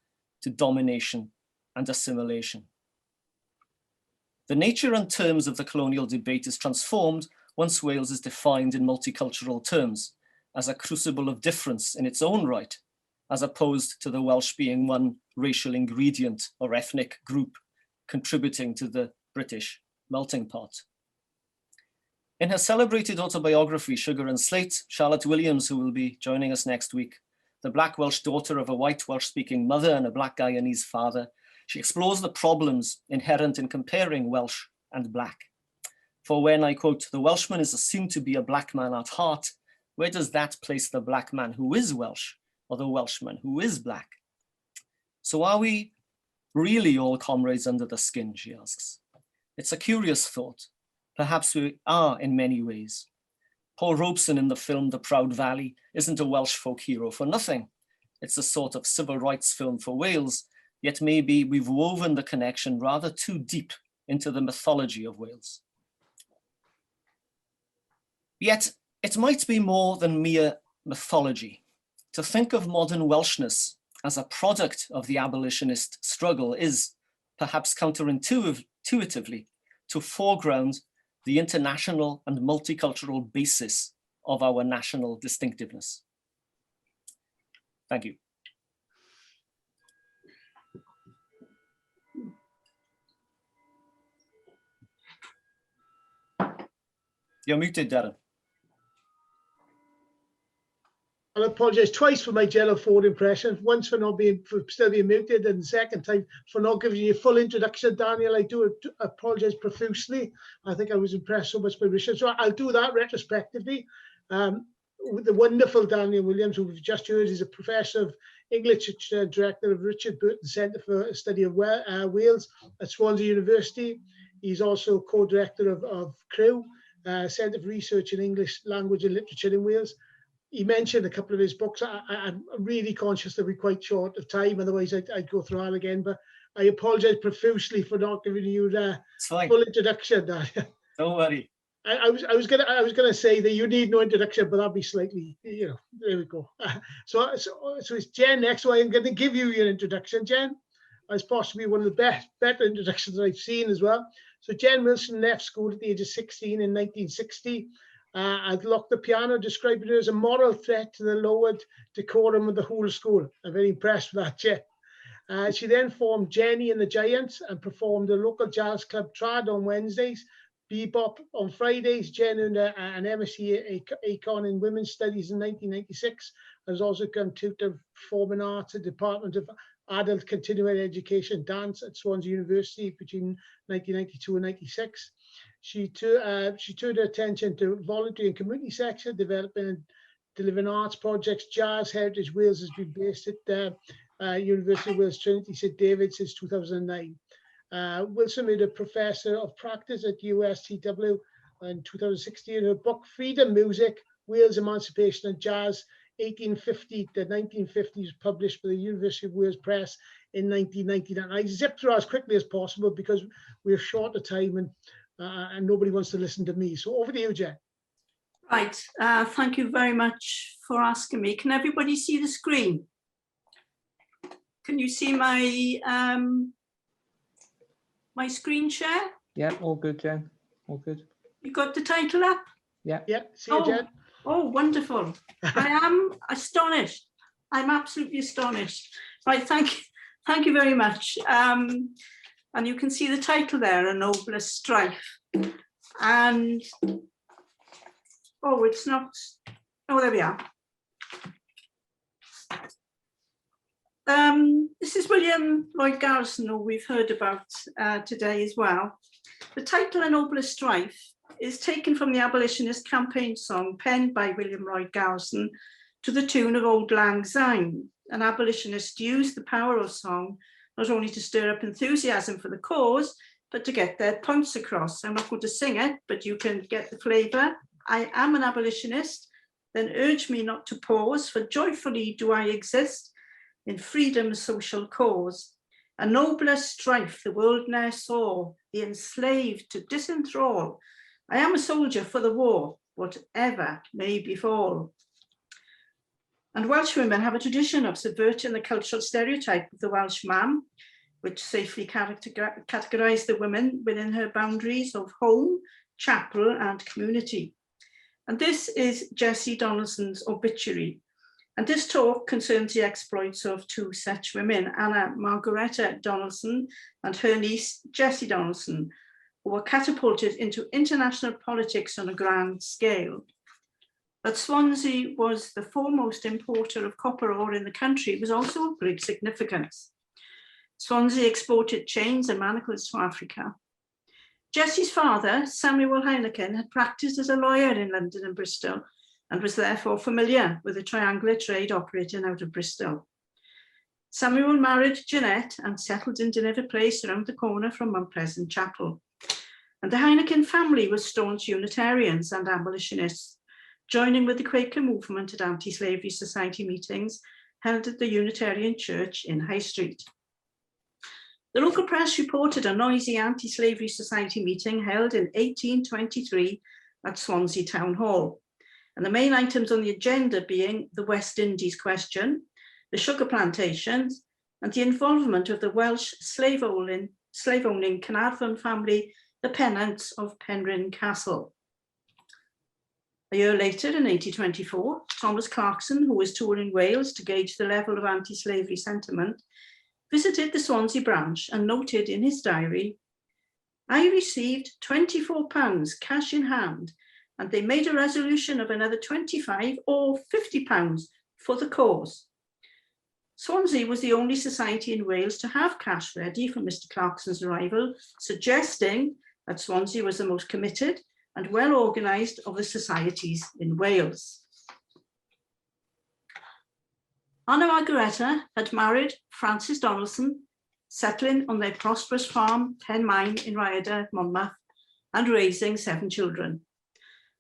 to domination and assimilation. The nature and terms of the colonial debate is transformed once Wales is defined in multicultural terms as a crucible of difference in its own right, as opposed to the Welsh being one racial ingredient or ethnic group contributing to the British melting pot. In her celebrated autobiography, Sugar and Slate, Charlotte Williams, who will be joining us next week, the Black Welsh daughter of a white Welsh-speaking mother and a Black Guyanese father, she explores the problems inherent in comparing Welsh and Black. For when, I quote, "the Welshman is assumed to be a Black man at heart, where does that place the Black man who is Welsh or the Welshman who is Black? So are we really all comrades under the skin," she asks. It's a curious thought. Perhaps we are in many ways. Paul Robeson in the film The Proud Valley isn't a Welsh folk hero for nothing. It's a sort of civil rights film for Wales, yet maybe we've woven the connection rather too deep into the mythology of Wales. Yet it might be more than mere mythology. To think of modern Welshness as a product of the abolitionist struggle is, perhaps counterintuitively, to foreground the international and multicultural basis of our national distinctiveness. Thank you. You're muted, Darren. I'll apologise twice for my Gerald Ford impression. Once for still being muted, and the second time for not giving you a full introduction, Daniel. I do apologise profusely. I think I was impressed so much by Richard. So I'll do that retrospectively. With the wonderful Daniel Williams, who we've just heard, is a professor of English and director of Richard Burton Centre for Study of Wales at Swansea University. He's also co-director of CREW, Centre for Research in English Language and Literature in Wales. He mentioned a couple of his books. I'm really conscious that we're quite short of time, otherwise I'd go through all again, but I apologise profusely for not giving you the full introduction. Don't worry. I was gonna say that you need no introduction, but that'd be slightly, there we go. So it's Jen next, so I'm gonna give you your introduction, Jen. It's possibly one of the better introductions I've seen as well. So Jen Wilson left school at the age of 16 in 1960. I'd locked the piano, describing her as a moral threat to the lowered decorum of the whole school. I'm very impressed with that, Jen. She then formed Jenny and the Giants and performed at the local jazz club Trad on Wednesdays, Bebop on Fridays. Jen earned an MSc Econ in Women's Studies in 1996. Has also become tutor of Performing Arts at the Department of Adult Continuing Education Dance at Swansea University between 1992 and 96. She turned her attention to voluntary and community sector, developing and delivering arts projects. Jazz Heritage Wales has been based at University of Wales Trinity St David since 2009. Wilson made a professor of practice at USTW in 2016. Her book, Freedom Music, Wales Emancipation and Jazz, 1850 to 1950, was published by the University of Wales Press in 1999. I zipped through as quickly as possible because we're short of time and nobody wants to listen to me. So over to you, Jen. Right, thank you very much for asking me. Can everybody see the screen? Can you see my my screen share? Yeah, all good, Jen. All good. You got the title up? Yeah. Yeah, see you, Jen. Oh, wonderful. I am astonished. I'm absolutely astonished. Right, thank you very much. And you can see the title there, A Noblest Strife. And, oh, it's not, oh, there we are. This is William Lloyd Garrison, who we've heard about today as well. The title, A Noblest Strife, is taken from the abolitionist campaign song penned by William Lloyd Garrison to the tune of Auld Lang Syne. An abolitionist used the power of song not only to stir up enthusiasm for the cause, but to get their points across. I'm not going to sing it, but you can get the flavour. I am an abolitionist, then urge me not to pause, for joyfully do I exist in freedom's social cause. A nobler strife the world ne'er saw, the enslaved to disenthrall. I am a soldier for the war, whatever may befall. And Welsh women have a tradition of subverting the cultural stereotype of the Welsh man, which safely categorise the women within her boundaries of home, chapel and community. And this is Jessie Donaldson's obituary. And this talk concerns the exploits of two such women, Anna Margaretta Donaldson and her niece, Jessie Donaldson, who were catapulted into international politics on a grand scale. That Swansea was the foremost importer of copper ore in the country was also of great significance. Swansea exported chains and manacles to Africa. Jessie's father, Samuel Heineken, had practiced as a lawyer in London and Bristol and was therefore familiar with the triangular trade operating out of Bristol. Samuel married Jeanette and settled in Deliver Place around the corner from Mount Pleasant Chapel. And the Heineken family was staunch Unitarians and abolitionists, joining with the Quaker movement at anti-slavery society meetings held at the Unitarian Church in High Street. The local press reported a noisy anti-slavery society meeting held in 1823 at Swansea Town Hall, and the main items on the agenda being the West Indies question, the sugar plantations, and the involvement of the Welsh slave-owning Carnarvon family, the Pennants of Penrhyn Castle. A year later, in 1824, Thomas Clarkson, who was touring Wales to gauge the level of anti-slavery sentiment, visited the Swansea branch and noted in his diary, "I received £24 cash in hand, and they made a resolution of another £25 or £50 for the cause." Swansea was the only society in Wales to have cash ready for Mr. Clarkson's arrival, suggesting that Swansea was the most committed and well organised of the societies in Wales. Anna Margaretta had married Francis Donaldson, settling on their prosperous farm, Pen Mine in Rhyadr, Monmouth, and raising 7 children.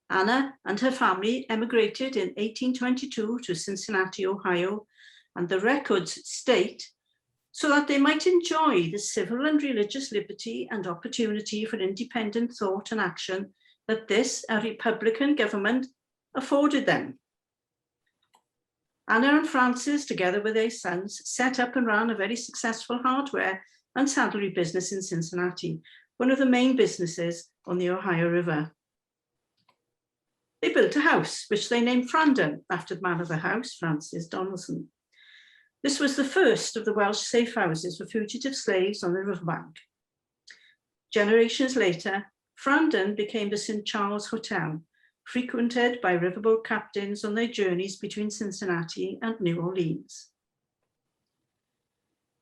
Anna and her family emigrated in 1822 to Cincinnati, Ohio, and the records state, so that they might enjoy the civil and religious liberty and opportunity for independent thought and action that this, a Republican government, afforded them. Anna and Francis, together with their sons, set up and ran a very successful hardware and saddlery business in Cincinnati, one of the main businesses on the Ohio River. They built a house, which they named Frandon, after the man of the house, Francis Donaldson. This was the first of the Welsh safe houses for fugitive slaves on the riverbank. Generations later, Frandon became the St. Charles Hotel, frequented by riverboat captains on their journeys between Cincinnati and New Orleans.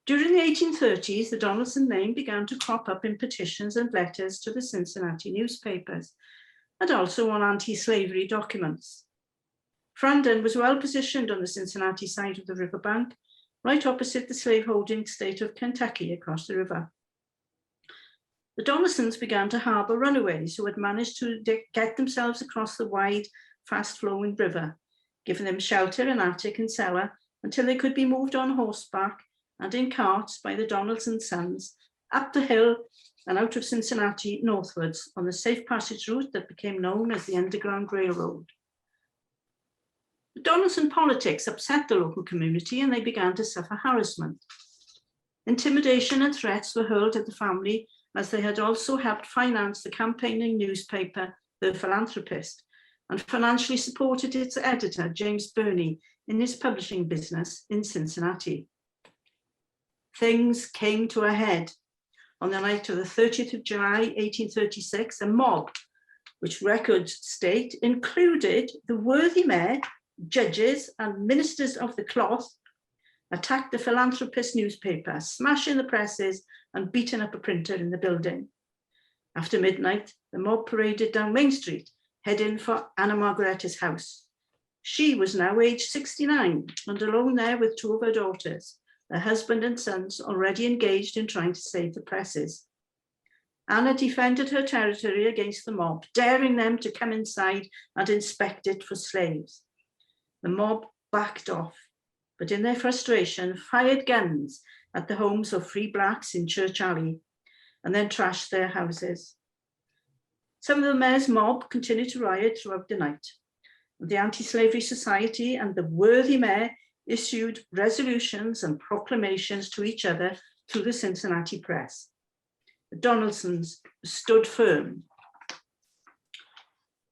During the 1830s, the Donaldson name began to crop up in petitions and letters to the Cincinnati newspapers, and also on anti-slavery documents. Frandon was well positioned on the Cincinnati side of the riverbank, right opposite the slaveholding state of Kentucky across the river. The Donaldsons began to harbour runaways who had managed to get themselves across the wide, fast-flowing river, giving them shelter in attic and cellar until they could be moved on horseback and in carts by the Donaldson sons up the hill and out of Cincinnati northwards on the safe passage route that became known as the Underground Railroad. The Donaldson politics upset the local community and they began to suffer harassment. Intimidation and threats were hurled at the family, as they had also helped finance the campaigning newspaper, The Philanthropist, and financially supported its editor, James Burney, in his publishing business in Cincinnati. Things came to a head. On the night of the 30th of July, 1836, a mob, which records state included the worthy mayor, judges, and ministers of the cloth, attacked the Philanthropist newspaper, smashing the presses and beating up a printer in the building. After midnight, the mob paraded down Main Street, heading for Anna Margaretta's house. She was now aged 69 and alone there with 2 of her daughters, her husband and sons already engaged in trying to save the presses. Anna defended her territory against the mob, daring them to come inside and inspect it for slaves. The mob backed off, but in their frustration, fired guns at the homes of free blacks in Church Alley and then trashed their houses. Some of the mayor's mob continued to riot throughout the night. The Anti-Slavery Society and the worthy mayor issued resolutions and proclamations to each other through the Cincinnati press. The Donaldsons stood firm.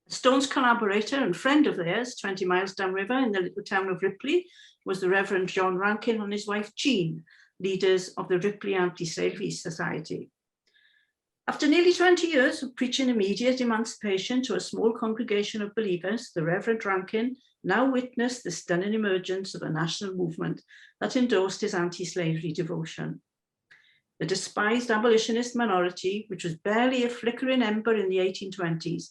A staunch collaborator and friend of theirs, 20 miles downriver in the little town of Ripley, was the Reverend John Rankin and his wife Jean, leaders of the Ripley Anti-Slavery Society. After nearly 20 years of preaching immediate emancipation to a small congregation of believers, the Reverend Rankin now witnessed the stunning emergence of a national movement that endorsed his anti-slavery devotion. The despised abolitionist minority, which was barely a flickering ember in the 1820s,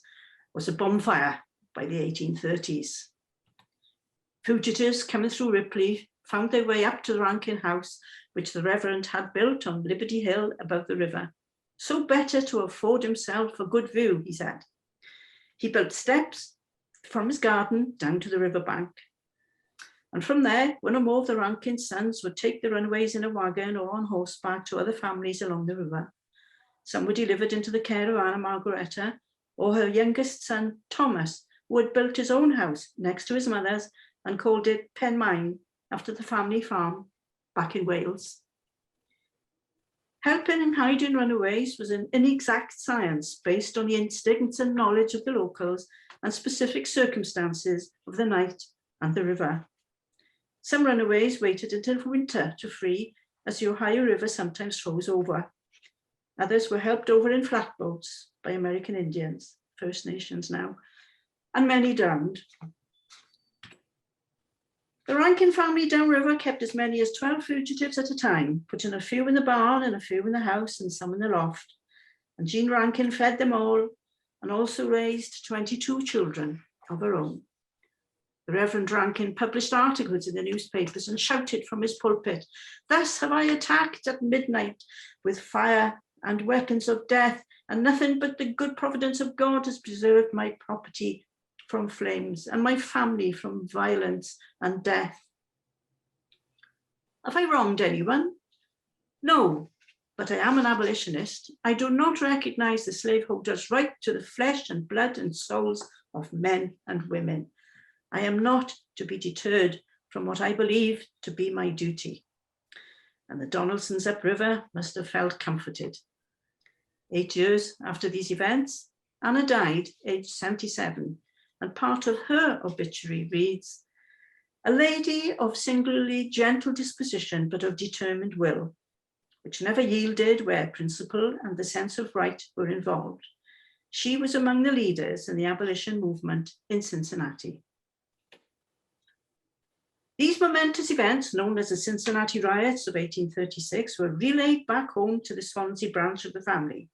was a bonfire by the 1830s. Fugitives coming through Ripley found their way up to the Rankin house, which the Reverend had built on Liberty Hill above the river. So better to afford himself a good view, he said. He built steps from his garden down to the riverbank. And from there, one or more of the Rankin sons would take the runaways in a wagon or on horseback to other families along the river. Some were delivered into the care of Anna Margaretta, or her youngest son, Thomas, who had built his own house next to his mother's and called it Penmaen, after the family farm back in Wales. Helping and hiding runaways was an inexact science based on the instincts and knowledge of the locals and specific circumstances of the night and the river. Some runaways waited until winter to free, as the Ohio River sometimes froze over. Others were helped over in flatboats by American Indians, First Nations now, and many drowned. The Rankin family downriver kept as many as 12 fugitives at a time, putting a few in the barn and a few in the house and some in the loft. And Jean Rankin fed them all and also raised 22 children of her own. The Reverend Rankin published articles in the newspapers and shouted from his pulpit, "Thus have I attacked at midnight with fire and weapons of death, and nothing but the good providence of God has preserved my property from flames and my family from violence and death." Have I wronged anyone? No, but I am an abolitionist. I do not recognize the slaveholder's right to the flesh and blood and souls of men and women. I am not to be deterred from what I believe to be my duty. And the Donaldsons upriver must have felt comforted. 8 years after these events, Anna died aged 77, and part of her obituary reads, "A lady of singularly gentle disposition, but of determined will, which never yielded where principle and the sense of right were involved. She was among the leaders in the abolition movement in Cincinnati." These momentous events, known as the Cincinnati Riots of 1836, were relayed back home to the Swansea branch of the family.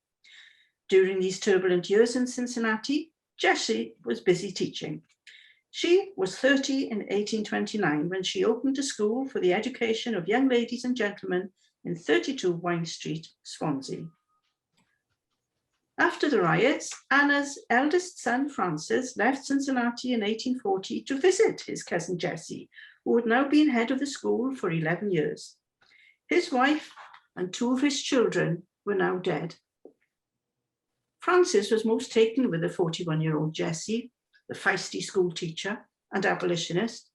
During these turbulent years in Cincinnati, Jessie was busy teaching. She was 30 in 1829 when she opened a school for the education of young ladies and gentlemen in 32 Wine Street, Swansea. After the riots, Anna's eldest son, Francis, left Cincinnati in 1840 to visit his cousin Jessie, who had now been head of the school for 11 years. His wife and 2 of his children were now dead. Francis was most taken with the 41-year-old Jessie, the feisty school teacher and abolitionist,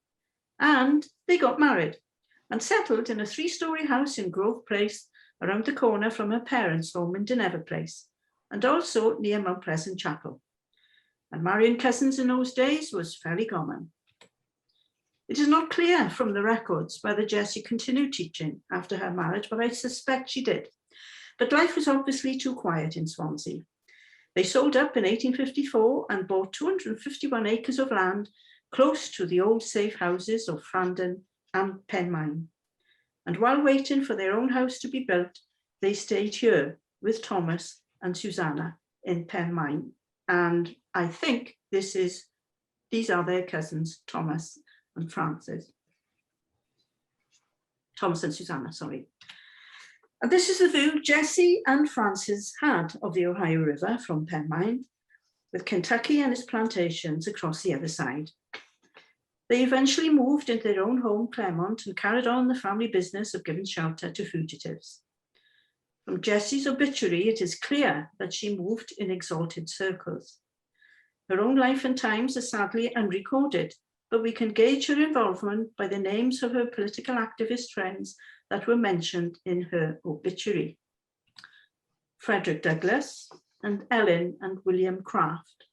and they got married and settled in a 3-story house in Grove Place around the corner from her parents' home in Denver Place, and also near Mount Pleasant Chapel. And marrying cousins in those days was fairly common. It is not clear from the records whether Jessie continued teaching after her marriage, but I suspect she did. But life was obviously too quiet in Swansea. They sold up in 1854 and bought 251 acres of land close to the old safe houses of Frandon and Penmaen. And while waiting for their own house to be built, they stayed here with Thomas and Susanna in Penmaen. And I think these are their cousins, Thomas and Francis. Thomas and Susanna, sorry. And this is the view Jessie and Francis had of the Ohio River from Penmaen, with Kentucky and its plantations across the other side. They eventually moved into their own home, Claremont, and carried on the family business of giving shelter to fugitives. From Jessie's obituary, it is clear that she moved in exalted circles. Her own life and times are sadly unrecorded, but we can gauge her involvement by the names of her political activist friends that were mentioned in her obituary: Frederick Douglass and Ellen and William Craft.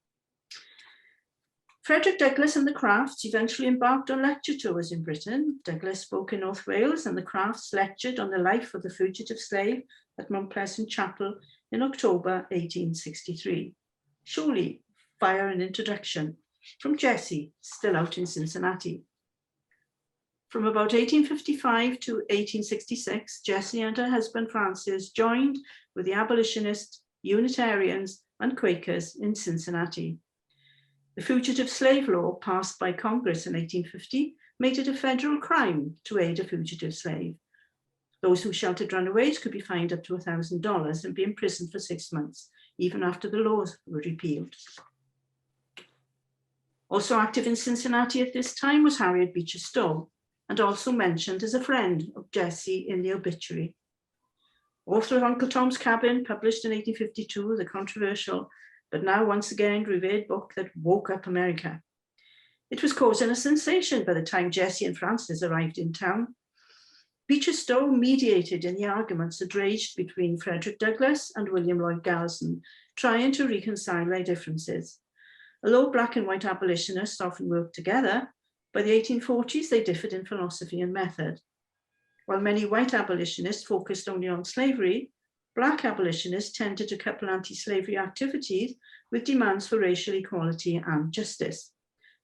Frederick Douglass and the Crafts eventually embarked on lecture tours in Britain. Douglass spoke in North Wales and the Crafts lectured on the life of the fugitive slave at Mount Pleasant Chapel in October 1863. Surely, via an introduction from Jessie, still out in Cincinnati. From about 1855 to 1866, Jessie and her husband Francis joined with the abolitionists, Unitarians, and Quakers in Cincinnati. The Fugitive Slave Law passed by Congress in 1850 made it a federal crime to aid a fugitive slave. Those who sheltered runaways could be fined up to $1,000 and be imprisoned for 6 months, even after the laws were repealed. Also active in Cincinnati at this time was Harriet Beecher Stowe, and also mentioned as a friend of Jessie in the obituary. Author of Uncle Tom's Cabin, published in 1852, the controversial, but now once again revered book that woke up America. It was causing a sensation by the time Jessie and Francis arrived in town. Beecher Stowe mediated in the arguments that raged between Frederick Douglass and William Lloyd Garrison, trying to reconcile their differences. Although black and white abolitionists often worked together, by the 1840s they differed in philosophy and method. While many white abolitionists focused only on slavery, black abolitionists tended to couple anti-slavery activities with demands for racial equality and justice.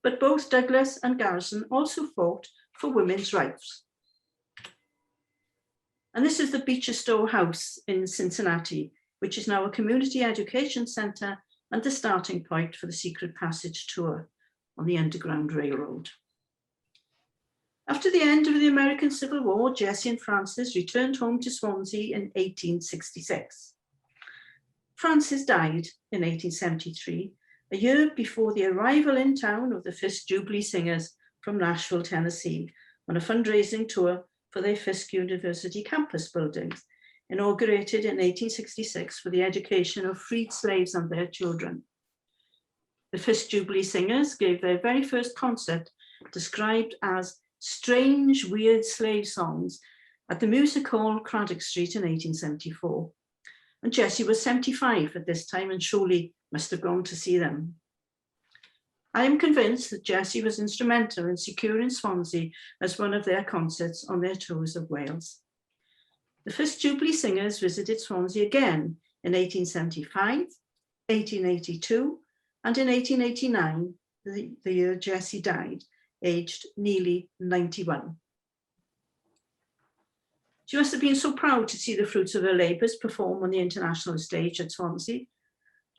But both Douglass and Garrison also fought for women's rights. And this is the Beecher Stowe House in Cincinnati, which is now a community education center and the starting point for the Secret Passage tour on the Underground Railroad. After the end of the American Civil War, Jessie and Francis returned home to Swansea in 1866. Francis died in 1873, a year before the arrival in town of the Fisk Jubilee Singers from Nashville, Tennessee, on a fundraising tour for their Fisk University campus buildings, inaugurated in 1866 for the education of freed slaves and their children. The Fisk Jubilee Singers gave their very first concert, described as strange, weird slave songs, at the Music Hall, Craddock Street in 1874. And Jessie was 75 at this time and surely must have gone to see them. I am convinced that Jessie was instrumental in securing Swansea as one of their concerts on their tours of Wales. The Fisk Jubilee Singers visited Swansea again in 1875, 1882, and in 1889, the year Jessie died, aged nearly 91. She must have been so proud to see the fruits of her labours perform on the international stage at Swansea.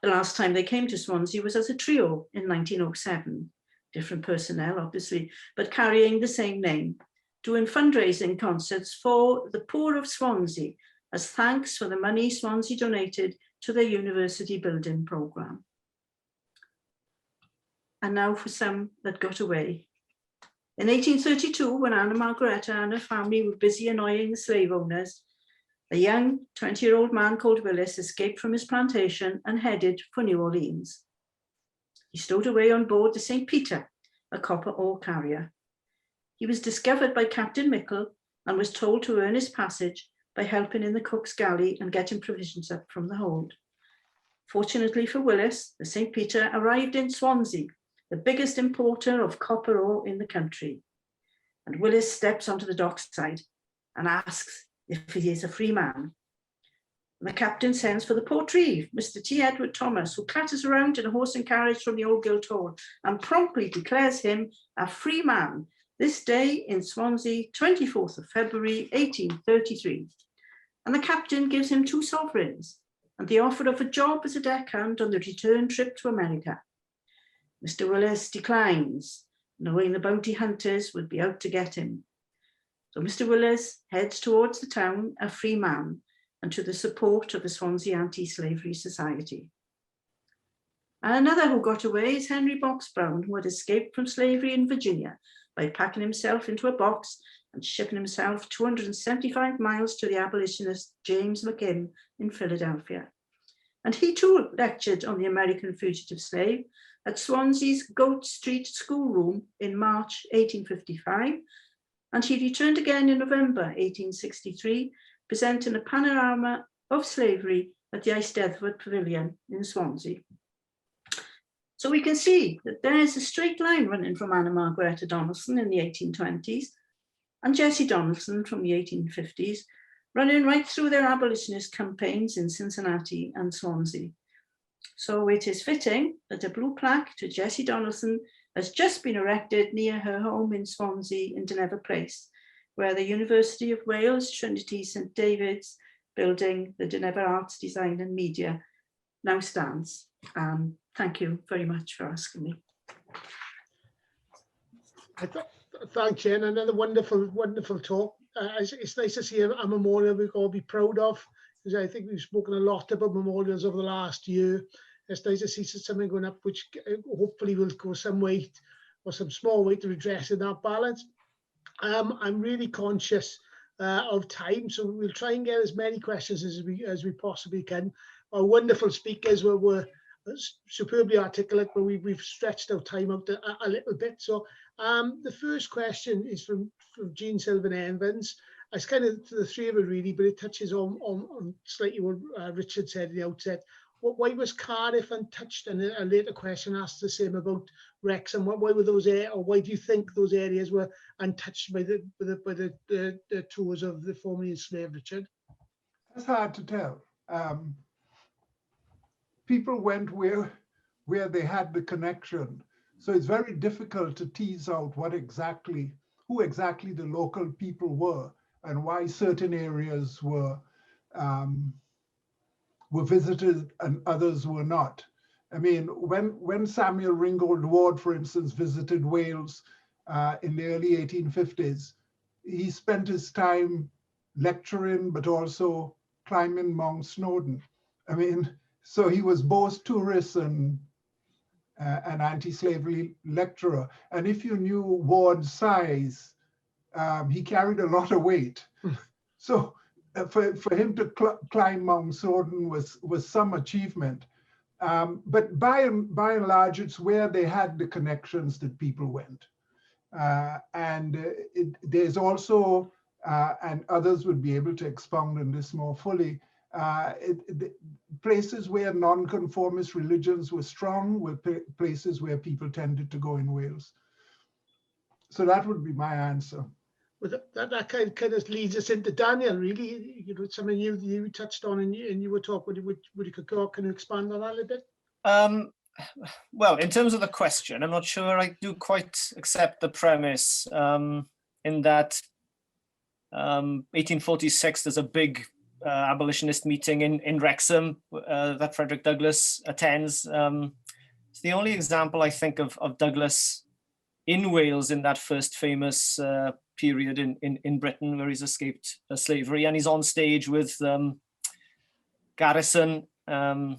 The last time they came to Swansea was as a trio in 1907, different personnel obviously, but carrying the same name, doing fundraising concerts for the poor of Swansea as thanks for the money Swansea donated to their university building programme. And now for some that got away. In 1832, when Anna Margaretta and her family were busy annoying the slave owners, a young 20-year-old man called Willis escaped from his plantation and headed for New Orleans. He stowed away on board the St. Peter, a copper ore carrier. He was discovered by Captain Mickle and was told to earn his passage by helping in the cook's galley and getting provisions up from the hold. Fortunately for Willis, the St. Peter arrived in Swansea, the biggest importer of copper ore in the country. And Willis steps onto the dockside and asks if he is a free man. And the captain sends for the portree, Mr. T. Edward Thomas, who clatters around in a horse and carriage from the Old Guildhall and promptly declares him a free man this day in Swansea, 24th of February, 1833. And the captain gives him 2 sovereigns and the offer of a job as a deckhand on the return trip to America. Mr. Willis declines, knowing the bounty hunters would be out to get him. So Mr. Willis heads towards the town a free man and to the support of the Swansea Anti-Slavery Society. And another who got away is Henry Box Brown, who had escaped from slavery in Virginia by packing himself into a box and shipping himself 275 miles to the abolitionist James McKim in Philadelphia. And he too lectured on the American fugitive slave at Swansea's Goat Street schoolroom in March 1855, and he returned again in November 1863, presenting a panorama of slavery at the Eisteddfod Pavilion in Swansea. So we can see that there's a straight line running from Anna Margaretta Donaldson in the 1820s and Jessie Donaldson from the 1850s running right through their abolitionist campaigns in Cincinnati and Swansea. So it is fitting that a blue plaque to Jessie Donaldson has just been erected near her home in Swansea in Dynevor Place, where the University of Wales Trinity St David's building, the Dynevor Arts, Design and Media, now stands. Thank you very much for asking me. Thanks, Jen. Another wonderful talk. It's nice to see a memorial we can all be proud of, because I think we've spoken a lot about memorials over the last year. It's nice to see something going up, which hopefully will go some way, or some small way, to redressing that balance. I'm really conscious of time, so we'll try and get as many questions as we possibly can. Our wonderful speakers were superbly articulate, but we've stretched our time out a little bit. So the first question is from Jean Sylvan Evans. It's kind of to the three of us really, but it touches on slightly what Richard said at the outset. Why was Cardiff untouched? And a later question asked the same about Wrexham. Why were those areas, or why do you think those areas were untouched by the tours of the formerly enslaved, Richard? It's hard to tell. People went where they had the connection. So it's very difficult to tease out who exactly the local people were and why certain areas were visited and others were not. I mean, when Samuel Ringgold Ward, for instance, visited Wales in the early 1850s, he spent his time lecturing, but also climbing Mount Snowdon. I mean, so he was both tourist and an anti-slavery lecturer. And if you knew Ward's size, he carried a lot of weight. So for him to climb Mount Snowdon was some achievement. But by and large, it's where they had the connections that people went. There's also, and others would be able to expound on this more fully, places where non-conformist religions were strong were places where people tended to go in Wales. So that would be my answer. Well, that kind of leads us into Daniel, really. You know, something you touched on and you were talking, would you can you expand on that a little bit? Well, in terms of the question, I'm not sure I do quite accept the premise in that 1846, there's a big abolitionist meeting in Wrexham that Frederick Douglass attends. It's the only example I think of Douglass in Wales in that first famous period in Britain where he's escaped slavery, and he's on stage with Garrison. I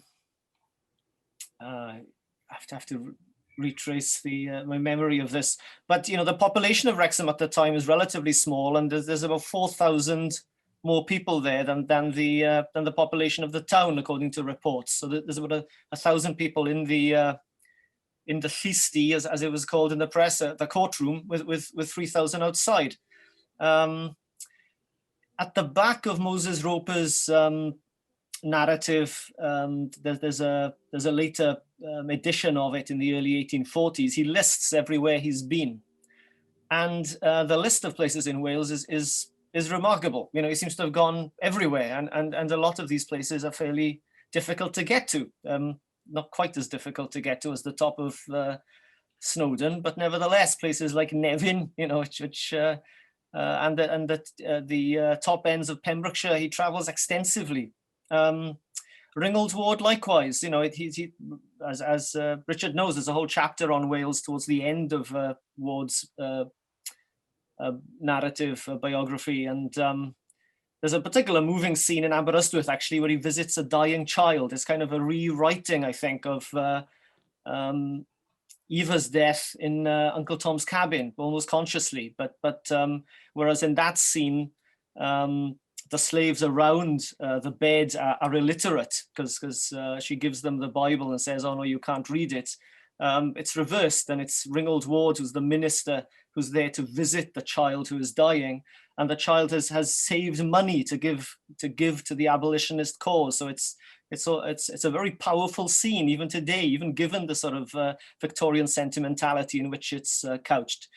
have to retrace my memory of this, but you know, the population of Wrexham at the time is relatively small, and there's about 4,000 more people there than the population of the town, according to reports. So there's about 1,000 people in the feastie, as it was called in the press, the courtroom, with 3,000 outside. At the back of Moses Roper's narrative, there's a later edition of it in the early 1840s. He lists everywhere he's been, and the list of places in Wales is remarkable. You know, he seems to have gone everywhere, and a lot of these places are fairly difficult to get to. Not quite as difficult to get to as the top of Snowdon, but nevertheless, places like Nevin, you know, and the top ends of Pembrokeshire, he travels extensively. Ringgold Ward, likewise, you know, as Richard knows, there's a whole chapter on Wales towards the end of Ward's narrative biography, and there's a particular moving scene in Aberystwyth, actually, where he visits a dying child. It's kind of a rewriting, I think, of Eva's death in Uncle Tom's Cabin, almost consciously. But whereas in that scene, the slaves around the bed are illiterate because she gives them the Bible and says, "Oh no, you can't read it." It's reversed, and it's Ringgold Ward, who's the minister, who's there to visit the child who is dying, and the child has saved money to give to the abolitionist cause. So it's a very powerful scene even today, even given the sort of Victorian sentimentality in which it's couched.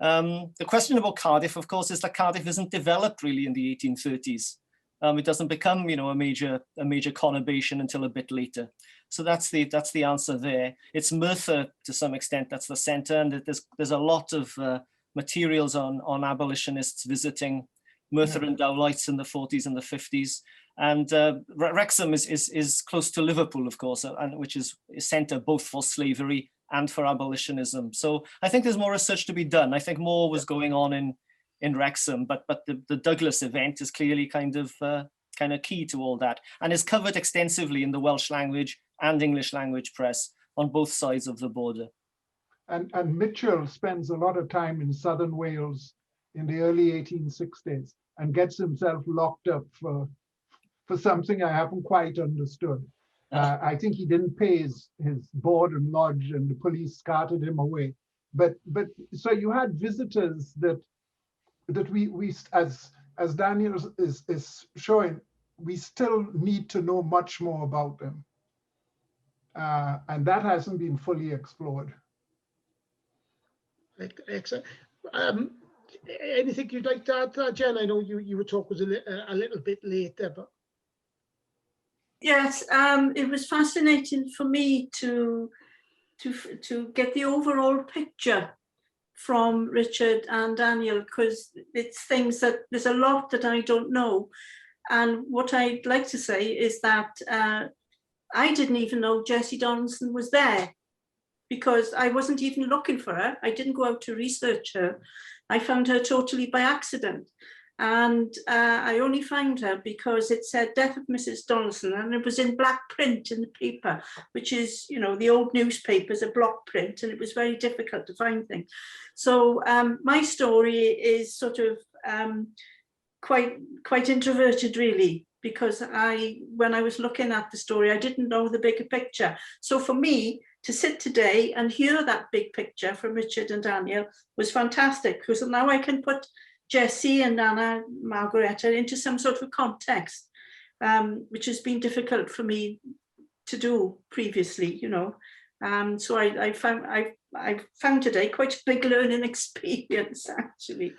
The question about Cardiff, of course, is that Cardiff isn't developed really in the 1830s. It doesn't become, a major conurbation until a bit later. So that's the answer there. It's Merthyr to some extent, that's the center, and there's a lot of materials on abolitionists visiting Merthyr and Dowlights in the 40s and the 50s. And Wrexham is close to Liverpool, of course, and which is a center both for slavery and for abolitionism. So I think there's more research to be done. I think more was going on in Wrexham, but the Douglass event is clearly kind of key to all that, and is covered extensively in the Welsh language and English language press on both sides of the border. And Mitchell spends a lot of time in southern Wales in the early 1860s and gets himself locked up for something I haven't quite understood. I think he didn't pay his board and lodge, and the police carted him away. But so you had visitors that we as Daniel is showing, we still need to know much more about them, and that hasn't been fully explored. Excellent. Anything you'd like to add, Jen? I know your talk was a little bit later, but yes, it was fascinating for me to get the overall picture from Richard and Daniel, because it's things that there's a lot that I don't know. And what I'd like to say is that I didn't even know Jessie Donaldson was there, because I wasn't even looking for her. I didn't go out to research her. I found her totally by accident. And I only found her because it said death of Mrs. Donaldson, and it was in black print in the paper, which is, the old newspapers are block print, and it was very difficult to find things. So my story is sort of quite introverted, really, because when I was looking at the story, I didn't know the bigger picture. So for me to sit today and hear that big picture from Richard and Daniel was fantastic, because now I can put Jessie and Nana Margaretta into some sort of context, which has been difficult for me to do previously, So I found today quite a big learning experience, actually.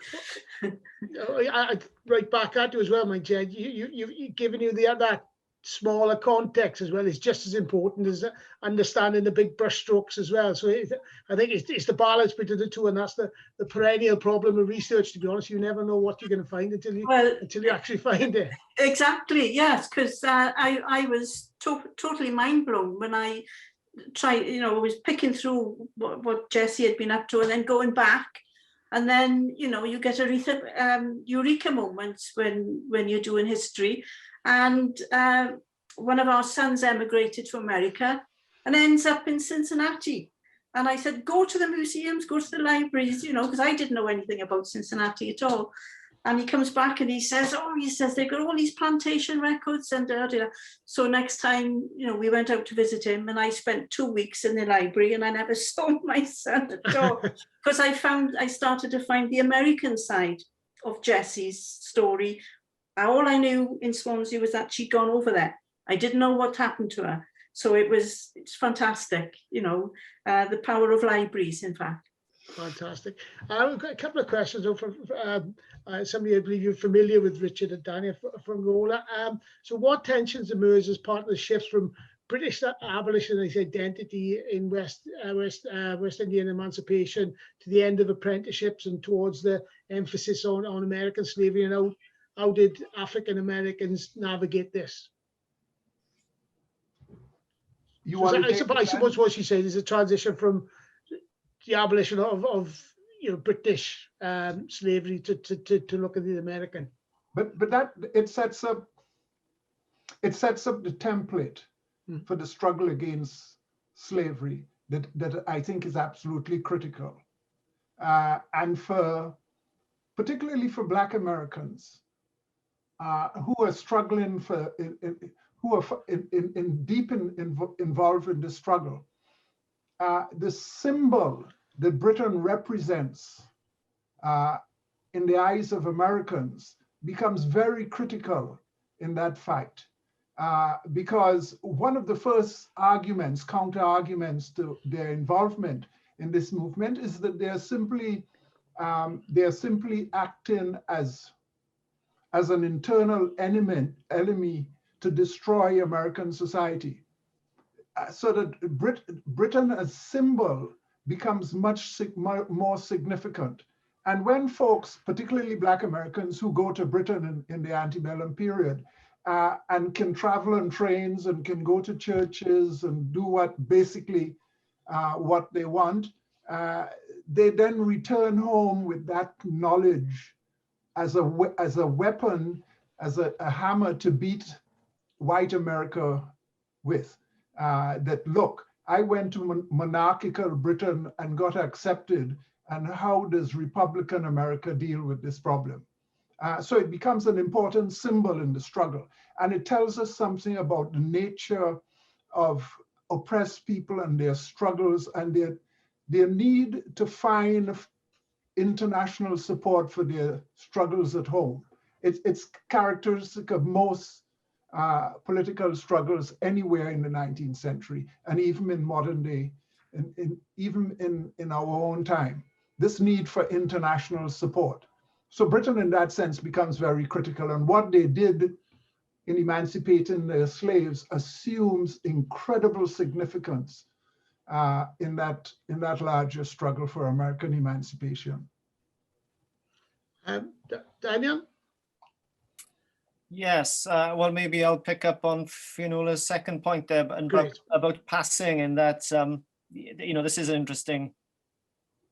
I right back at you as well, my Jen. You've given you that smaller context as well is just as important as understanding the big brush strokes as well. So I think it's the balance between the two, and that's the perennial problem of research, to be honest. You never know what you're going to find until you actually find it. Exactly, yes, because I was totally mind blown when I tried, was picking through what Jessie had been up to, and then going back, and then you get eureka moments when you're doing history. And one of our sons emigrated to America and ends up in Cincinnati. And I said, go to the museums, go to the libraries, because I didn't know anything about Cincinnati at all. And he comes back and he says, they've got all these plantation records. And so next time, we went out to visit him, and I spent 2 weeks in the library, and I never saw my son at all, because I started to find the American side of Jessie's story. All I knew in Swansea was that she'd gone over there. I didn't know what happened to her. So it's fantastic, the power of libraries, in fact. Fantastic. I've got a couple of questions from somebody I believe you're familiar with, Richard and Daniel, from Rolla. So what tensions emerged as part of the shifts from British abolitionist identity in West Indian emancipation to the end of apprenticeships and towards the emphasis on American slavery, and how did African Americans navigate this? I suppose what she said is a transition from the abolition of British slavery to look at the American. But that it sets up the template for the struggle against slavery that I think is absolutely critical, and particularly for Black Americans who are struggling who are involved in the struggle. The symbol that Britain represents in the eyes of Americans becomes very critical in that fight, because one of the first counter arguments to their involvement in this movement is that they're simply acting as as an internal enemy to destroy American society. So that Britain as symbol becomes much more significant. And when folks, particularly Black Americans who go to Britain in the antebellum period, and can travel on trains and can go to churches and do what they want, they then return home with that knowledge as a weapon, as a hammer to beat white America with. That look, I went to monarchical Britain and got accepted, and how does Republican America deal with this problem? So it becomes an important symbol in the struggle, and it tells us something about the nature of oppressed people and their struggles and their need to find international support for their struggles at home. It's characteristic of most political struggles anywhere in the 19th century, and even in modern day, even in our own time, this need for international support. So Britain in that sense becomes very critical, and what they did in emancipating their slaves assumes incredible significance in that larger struggle for American emancipation. Daniel? Yes, well, maybe I'll pick up on Fionnula's second point there about passing, and that, this is an interesting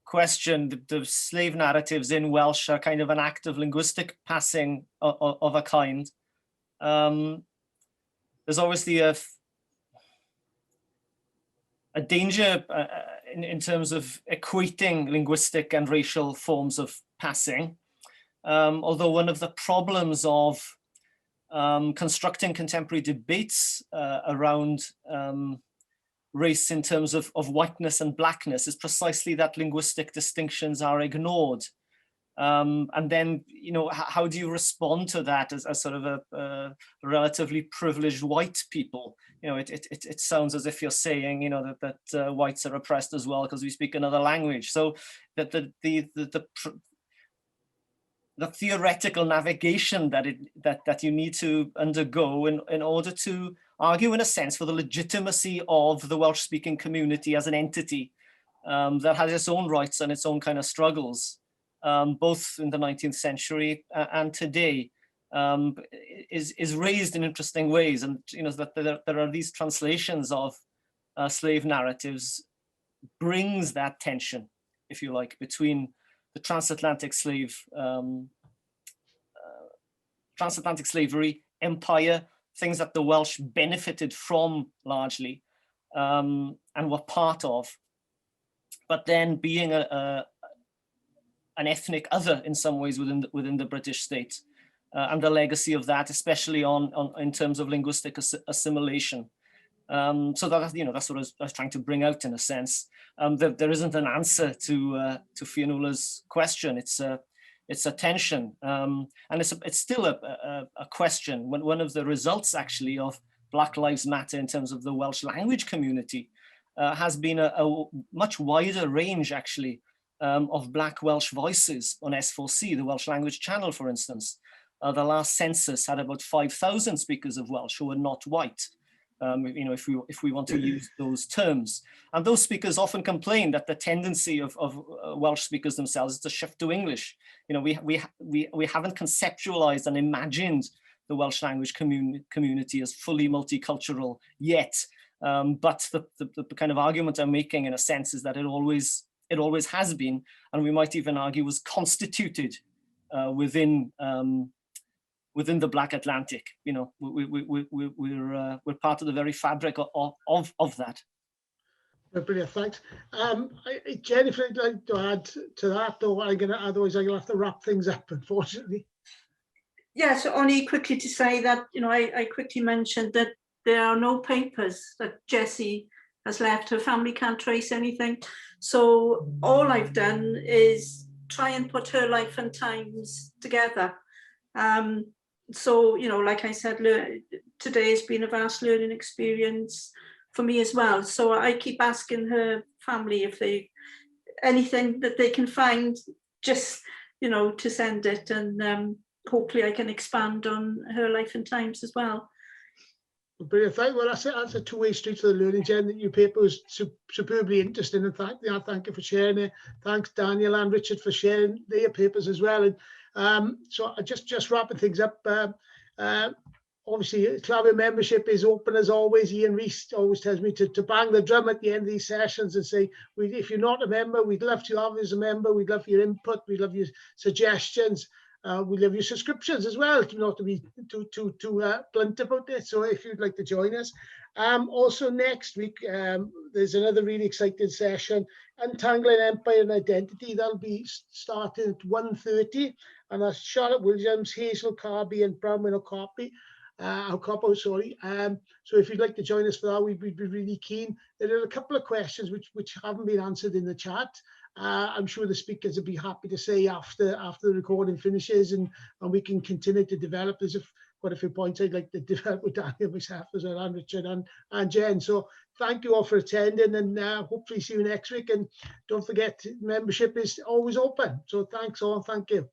question. The slave narratives in Welsh are kind of an act of linguistic passing of a kind. There's obviously a danger in terms of equating linguistic and racial forms of passing. Although one of the problems of constructing contemporary debates around race in terms of whiteness and blackness is precisely that linguistic distinctions are ignored. And then, how do you respond to that as sort of a relatively privileged white people? It sounds as if you're saying, that whites are oppressed as well because we speak another language. So that the theoretical navigation that you need to undergo in order to argue, in a sense, for the legitimacy of the Welsh-speaking community as an entity that has its own rights and its own kind of struggles, both in the 19th century and today, is raised in interesting ways. And that there are these translations of slave narratives brings that tension, if you like, between the transatlantic slavery empire, things that the Welsh benefited from largely and were part of, but then being an ethnic other in some ways within the British state, and the legacy of that, especially in terms of linguistic assimilation. So that's what I was trying to bring out, in a sense. There isn't an answer to Fionnula's question. It's a tension, and it's still a question. One of the results, actually, of Black Lives Matter in terms of the Welsh language community has been a much wider range, actually, of Black Welsh voices on S4C, the Welsh language channel, for instance. The last census had about 5,000 speakers of Welsh who were not white. If we want to use those terms. And those speakers often complain that the tendency of Welsh speakers themselves is to shift to English. We haven't conceptualized and imagined the Welsh language community as fully multicultural yet. But the kind of argument I'm making, in a sense, is that it always has been, and we might even argue was constituted within the Black Atlantic. We're part of the very fabric of that. Brilliant, thanks. Jennifer, I'd like to add to that, though. Otherwise I'm gonna have to wrap things up, unfortunately. Yeah, so only quickly to say that, I quickly mentioned that there are no papers that Jessie has left. Her family can't trace anything. So all I've done is try and put her life and times together. So, like I said, today has been a vast learning experience for me as well. So I keep asking her family if anything that they can find, just, to send it. And hopefully I can expand on her life and times as well. Brilliant. Well, that's a two-way street for the learning, Jen. Your paper was superbly interesting, and thank you for sharing it. Thanks, Daniel and Richard, for sharing their papers as well. And so just wrapping things up. Obviously, Llafur membership is open as always. Ian Rees always tells me to bang the drum at the end of these sessions and say, if you're not a member, we'd love to have you as a member. We'd love your input. We'd love your suggestions. We love your subscriptions as well, not to be too blunt about it. So if you'd like to join us. Also next week, there's another really exciting session, Untangling Empire and Identity. That'll be starting at 1:30, and that's Charlotte Williams, Hazel Carby and Bronwyn O'Coppo, sorry. So if you'd like to join us for that, we'd be really keen. There are a couple of questions which haven't been answered in the chat. I'm sure the speakers will be happy to say after the recording finishes, and we can continue to develop. There's quite a few points I'd like to develop with Daniel, myself as well, and Richard and Jen. So thank you all for attending, and hopefully see you next week. And don't forget, membership is always open. So thanks all, thank you.